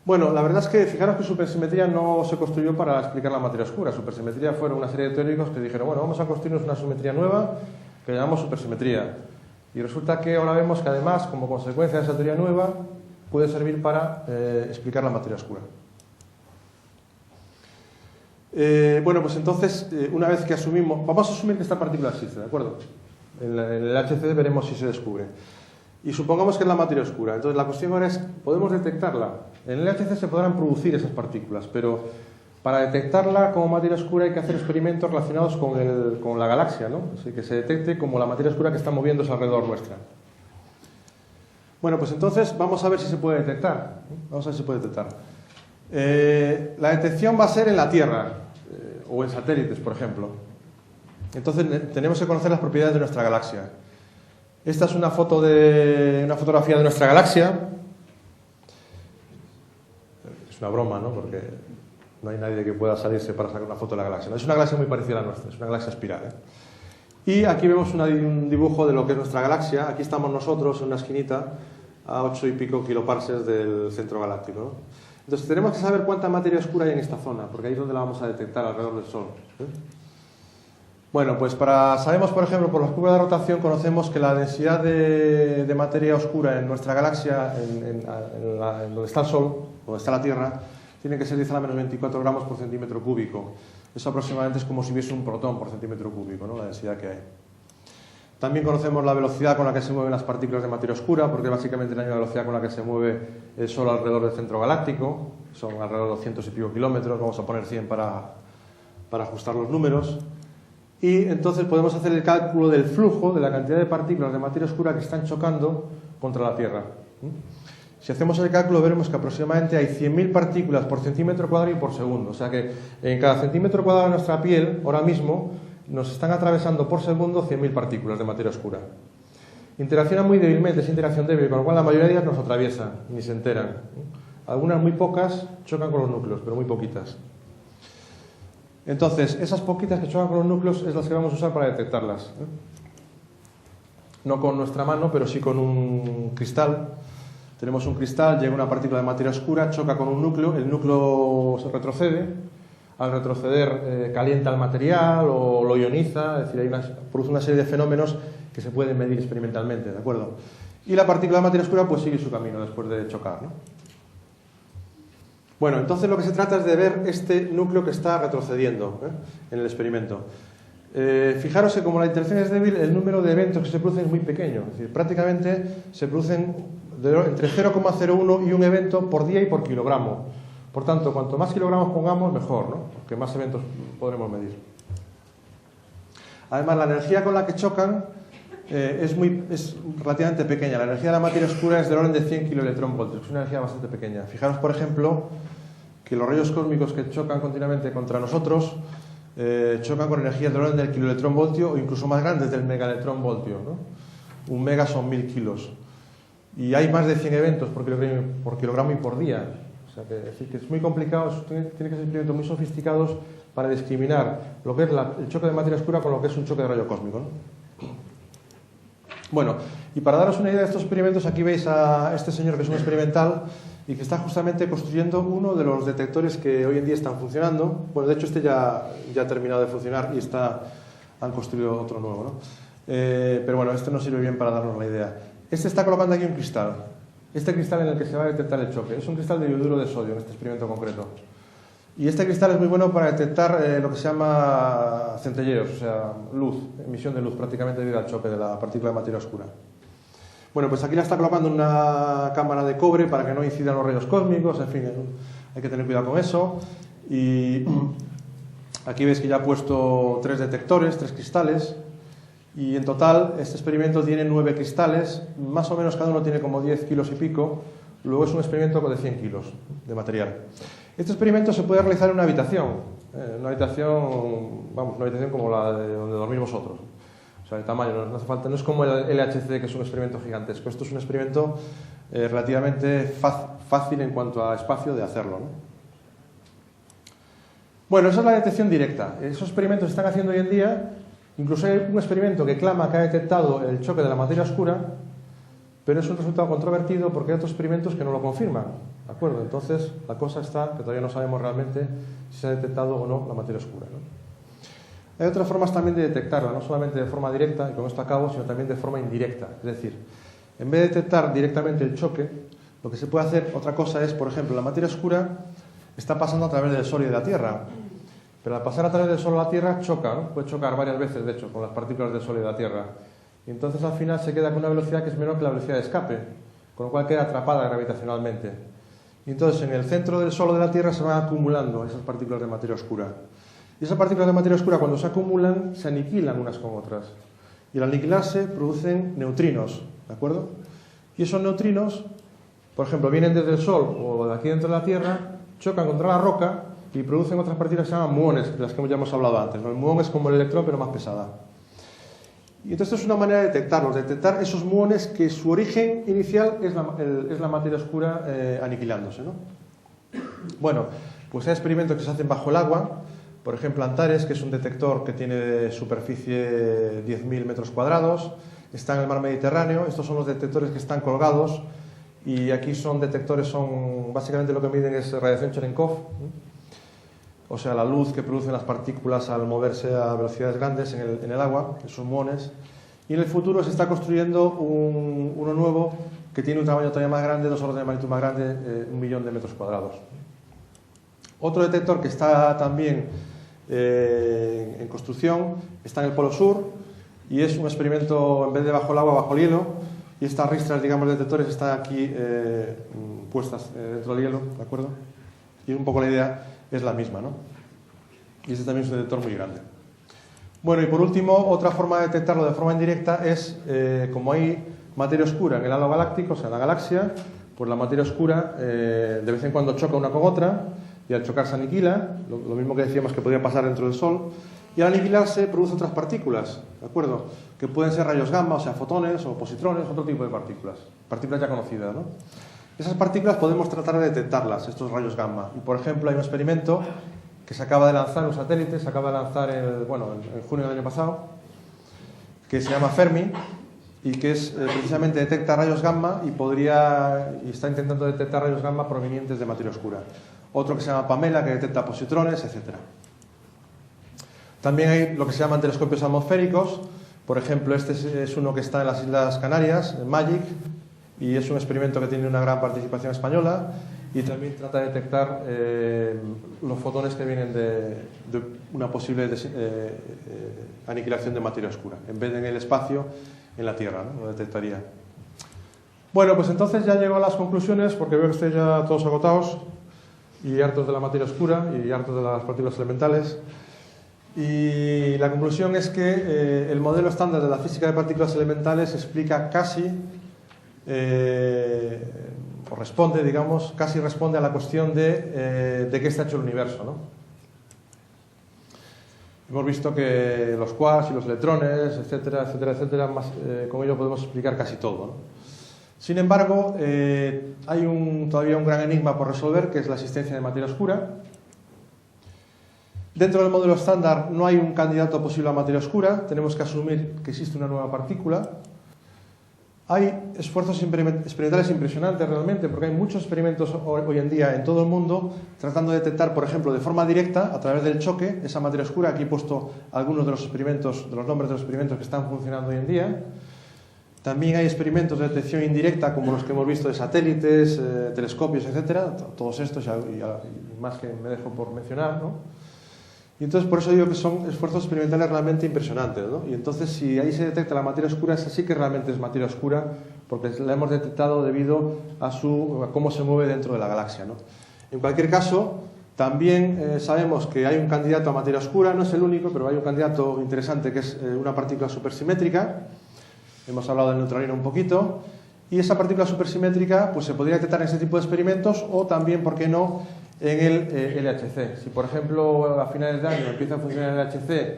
Bueno, la verdad es que fijaros que supersimetría no se construyó para explicar la materia oscura. Supersimetría fueron una serie de teóricos que dijeron, bueno, vamos a construirnos una simetría nueva que llamamos supersimetría. Y resulta que ahora vemos que además, como consecuencia de esa teoría nueva, puede servir para explicar la materia oscura. Bueno, pues entonces, una vez que asumimos, vamos a asumir que esta partícula existe, ¿de acuerdo? En el HCD veremos si se descubre. Y supongamos que es la materia oscura. Entonces la cuestión ahora es, ¿podemos detectarla? En el LHC se podrán producir esas partículas, pero para detectarla como materia oscura hay que hacer experimentos relacionados con la galaxia, ¿no? Así que se detecte como la materia oscura que está moviéndose alrededor nuestra. Bueno, pues entonces vamos a ver si se puede detectar. Vamos a ver si se puede detectar. La detección va a ser en la Tierra, o en satélites, por ejemplo. Entonces tenemos que conocer las propiedades de nuestra galaxia. Esta es una fotografía de nuestra galaxia. Es una broma, ¿no? Porque no hay nadie que pueda salirse para sacar una foto de la galaxia. Es una galaxia muy parecida a la nuestra, es una galaxia espiral, Y aquí vemos un dibujo de lo que es nuestra galaxia. Aquí estamos nosotros en una esquinita a 8 y pico kiloparsecs del centro galáctico, ¿no? Entonces tenemos que saber cuánta materia oscura hay en esta zona, porque ahí es donde la vamos a detectar alrededor del Sol. Bueno, pues sabemos, por ejemplo, por las curvas de rotación, conocemos que la densidad de materia oscura en nuestra galaxia, en donde está el Sol, donde está la Tierra, tiene que ser 10 a la menos 24 gramos por centímetro cúbico. Eso aproximadamente es como si hubiese un protón por centímetro cúbico, ¿no? La densidad que hay. También conocemos la velocidad con la que se mueven las partículas de materia oscura, porque básicamente la misma velocidad con la que se mueve el Sol alrededor del centro galáctico. Son alrededor de 200 y pico kilómetros. Vamos a poner 100 para ajustar los números. Y entonces podemos hacer el cálculo del flujo de la cantidad de partículas de materia oscura que están chocando contra la Tierra. Si hacemos el cálculo veremos que aproximadamente hay 100.000 partículas por centímetro cuadrado y por segundo. O sea que en cada centímetro cuadrado de nuestra piel, ahora mismo, nos están atravesando por segundo 100.000 partículas de materia oscura. Interaccionan muy débilmente, es interacción débil, con lo cual la mayoría de ellas nos atraviesan, ni se enteran. Algunas, muy pocas, chocan con los núcleos, pero muy poquitas. Entonces, esas poquitas que chocan con los núcleos es las que vamos a usar para detectarlas. No con nuestra mano, pero sí con un cristal. Tenemos un cristal, llega una partícula de materia oscura, choca con un núcleo, el núcleo se retrocede. Al retroceder calienta el material o lo ioniza, es decir, produce una serie de fenómenos que se pueden medir experimentalmente, ¿de acuerdo? Y la partícula de materia oscura pues sigue su camino después de chocar, ¿no? Bueno, entonces lo que se trata es de ver este núcleo que está retrocediendo en el experimento. Fijaros que como la interacción es débil, el número de eventos que se producen es muy pequeño. Es decir, prácticamente se producen entre 0,01 y un evento por día y por kilogramo. Por tanto, cuanto más kilogramos pongamos, mejor, ¿no? Porque más eventos podremos medir. Además, la energía con la que chocan es relativamente pequeña. La energía de la materia oscura es del orden de 100 kiloelectronvoltios, es una energía bastante pequeña. Fijaros, por ejemplo, que los rayos cósmicos que chocan continuamente contra nosotros chocan con energías del orden del kiloelectronvoltio o incluso más grandes del megaelectronvoltio, ¿no? Un mega son 1000 kilos. Y hay más de 100 eventos por kilogramo y por día. O sea, que es muy complicado, tiene que ser experimentos muy sofisticados para discriminar lo que es el choque de materia oscura con lo que es un choque de rayo cósmico, ¿no? Bueno, y para daros una idea de estos experimentos, aquí veis a este señor que es un experimental y que está justamente construyendo uno de los detectores que hoy en día están funcionando. Bueno, de hecho este ya ha terminado de funcionar y han construido otro nuevo, ¿no? Pero bueno, este nos sirve bien para darnos la idea. Este está colocando aquí un cristal. Este cristal en el que se va a detectar el choque. Es un cristal de ioduro de sodio en este experimento concreto. Y este cristal es muy bueno para detectar lo que se llama centelleos, o sea, luz, emisión de luz prácticamente debido al choque de la partícula de materia oscura. Bueno, pues aquí la está colocando en una cámara de cobre para que no incidan los rayos cósmicos, en fin, hay que tener cuidado con eso. Y aquí veis que ya ha puesto 3 detectores, 3 cristales. Y en total, este experimento tiene 9 cristales, más o menos cada uno tiene como 10 kilos y pico. Luego es un experimento de 100 kilos de material. Este experimento se puede realizar en una habitación como la de donde dormís vosotros. O sea, el tamaño no hace falta, no es como el LHC, que es un experimento gigantesco. Esto es un experimento relativamente fácil en cuanto a espacio de hacerlo, ¿no? Bueno, esa es la detección directa. Esos experimentos se están haciendo hoy en día. Incluso hay un experimento que clama que ha detectado el choque de la materia oscura, pero es un resultado controvertido porque hay otros experimentos que no lo confirman, ¿de acuerdo? Entonces, la cosa está que todavía no sabemos realmente si se ha detectado o no la materia oscura, ¿no? Hay otras formas también de detectarla, no solamente de forma directa, y con esto acabo, sino también de forma indirecta. Es decir, en vez de detectar directamente el choque, lo que se puede hacer, otra cosa es, por ejemplo, la materia oscura está pasando a través del Sol y de la Tierra. Pero al pasar a través del Sol a la Tierra choca, ¿no? Puede chocar varias veces, de hecho, con las partículas del Sol y de la Tierra. Y entonces al final se queda con una velocidad que es menor que la velocidad de escape, con lo cual queda atrapada gravitacionalmente. Y entonces en el centro del Sol o de la Tierra se van acumulando esas partículas de materia oscura. Y esas partículas de materia oscura, cuando se acumulan, se aniquilan unas con otras. Y al aniquilarse producen neutrinos, ¿de acuerdo? Y esos neutrinos, por ejemplo, vienen desde el Sol o de aquí dentro de la Tierra, chocan contra la roca y producen otras partículas que se llaman muones, de las que ya hemos hablado antes, ¿no? El muón es como el electrón, pero más pesada. Y entonces es una manera de detectarlos, detectar esos muones que su origen inicial es la materia oscura aniquilándose, ¿no? Bueno, pues hay experimentos que se hacen bajo el agua. Por ejemplo, Antares, que es un detector que tiene de superficie 10.000 metros cuadrados, está en el mar Mediterráneo. Estos son los detectores que están colgados. Y aquí básicamente lo que miden es radiación Cherenkov, o sea, la luz que producen las partículas al moverse a velocidades grandes en el agua, esos muones. Y en el futuro se está construyendo uno nuevo que tiene un tamaño todavía más grande, 2 órdenes de magnitud más grande, 1.000.000 de metros cuadrados. Otro detector que está también en construcción está en el Polo Sur y es un experimento, en vez de bajo el agua, bajo el hielo. Y estas ristras, digamos, de detectores están aquí puestas dentro del hielo, ¿de acuerdo? Y un poco la idea es la misma, ¿no? Y este también es un detector muy grande. Bueno, y por último, otra forma de detectarlo de forma indirecta es, como hay materia oscura en el halo galáctico, o sea, en la galaxia, pues la materia oscura de vez en cuando choca una con otra y al chocar se aniquila, lo mismo que decíamos que podría pasar dentro del Sol, y al aniquilarse produce otras partículas, ¿de acuerdo? Que pueden ser rayos gamma, o sea, fotones o positrones, otro tipo de partículas ya conocidas, ¿no? Esas partículas podemos tratar de detectarlas, estos rayos gamma. Y, por ejemplo, hay un experimento que se acaba de lanzar, un satélite, se acaba de lanzar en junio del año pasado, que se llama Fermi, y que es precisamente detecta rayos gamma y está intentando detectar rayos gamma provenientes de materia oscura. Otro que se llama Pamela, que detecta positrones, etc. También hay lo que se llaman telescopios atmosféricos. Por ejemplo, este es uno que está en las Islas Canarias, en MAGIC, y es un experimento que tiene una gran participación española y también trata de detectar los fotones que vienen de una posible aniquilación de materia oscura. En vez de en el espacio, en la Tierra, ¿no? Lo detectaría. Bueno, pues entonces ya llego a las conclusiones, porque veo que estoy ya todos agotados y hartos de la materia oscura y hartos de las partículas elementales. Y la conclusión es que el modelo estándar de la física de partículas elementales explica casi, o responde, digamos, casi responde a la cuestión de qué está hecho el universo, ¿no? Hemos visto que los quarks y los electrones, etcétera, etcétera, etcétera, con ello podemos explicar casi todo, ¿no? Sin embargo, hay todavía un gran enigma por resolver, que es la existencia de materia oscura. Dentro del modelo estándar no hay un candidato posible a materia oscura, tenemos que asumir que existe una nueva partícula. Hay esfuerzos experimentales impresionantes realmente, porque hay muchos experimentos hoy en día en todo el mundo tratando de detectar, por ejemplo, de forma directa, a través del choque, esa materia oscura. Aquí he puesto algunos de los nombres de los experimentos que están funcionando hoy en día. También hay experimentos de detección indirecta, como los que hemos visto de satélites, telescopios, etcétera, todos estos y más que me dejo por mencionar, ¿no? Y entonces por eso digo que son esfuerzos experimentales realmente impresionantes, ¿no? Y entonces si ahí se detecta la materia oscura, esa sí que realmente es materia oscura, porque la hemos detectado debido a cómo se mueve dentro de la galaxia, ¿no? En cualquier caso, También sabemos que hay un candidato a materia oscura, no es el único, pero hay un candidato interesante que es una partícula supersimétrica. Hemos hablado del neutralino un poquito. Y esa partícula supersimétrica pues, se podría detectar en ese tipo de experimentos o también, ¿por qué no?, en el LHC. Si, por ejemplo, a finales de año empieza a funcionar el LHC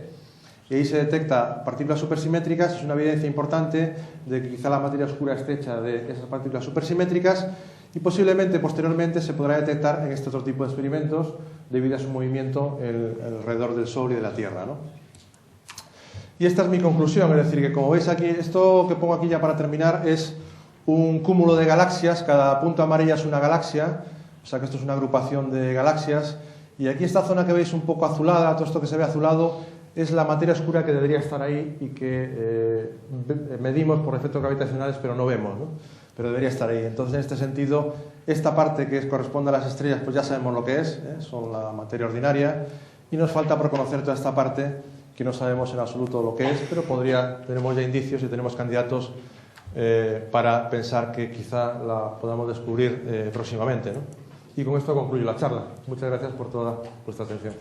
y ahí se detecta partículas supersimétricas, es una evidencia importante de que quizá la materia oscura esté hecha de esas partículas supersimétricas y posiblemente posteriormente se podrá detectar en este otro tipo de experimentos debido a su movimiento alrededor del Sol y de la Tierra, ¿no? Y esta es mi conclusión, es decir, que como veis aquí, esto que pongo aquí ya para terminar es un cúmulo de galaxias, cada punto amarilla es una galaxia, o sea que esto es una agrupación de galaxias, y aquí esta zona que veis un poco azulada, todo esto que se ve azulado, es la materia oscura que debería estar ahí y que medimos por efectos gravitacionales pero no vemos, ¿no? Pero debería estar ahí. Entonces, en este sentido, esta parte que corresponde a las estrellas, pues ya sabemos lo que es, son la materia ordinaria, y nos falta por conocer toda esta parte que no sabemos en absoluto lo que es, pero tenemos ya indicios y tenemos candidatos para pensar que quizá la podamos descubrir próximamente, ¿no? Y con esto concluyo la charla. Muchas gracias por toda vuestra atención.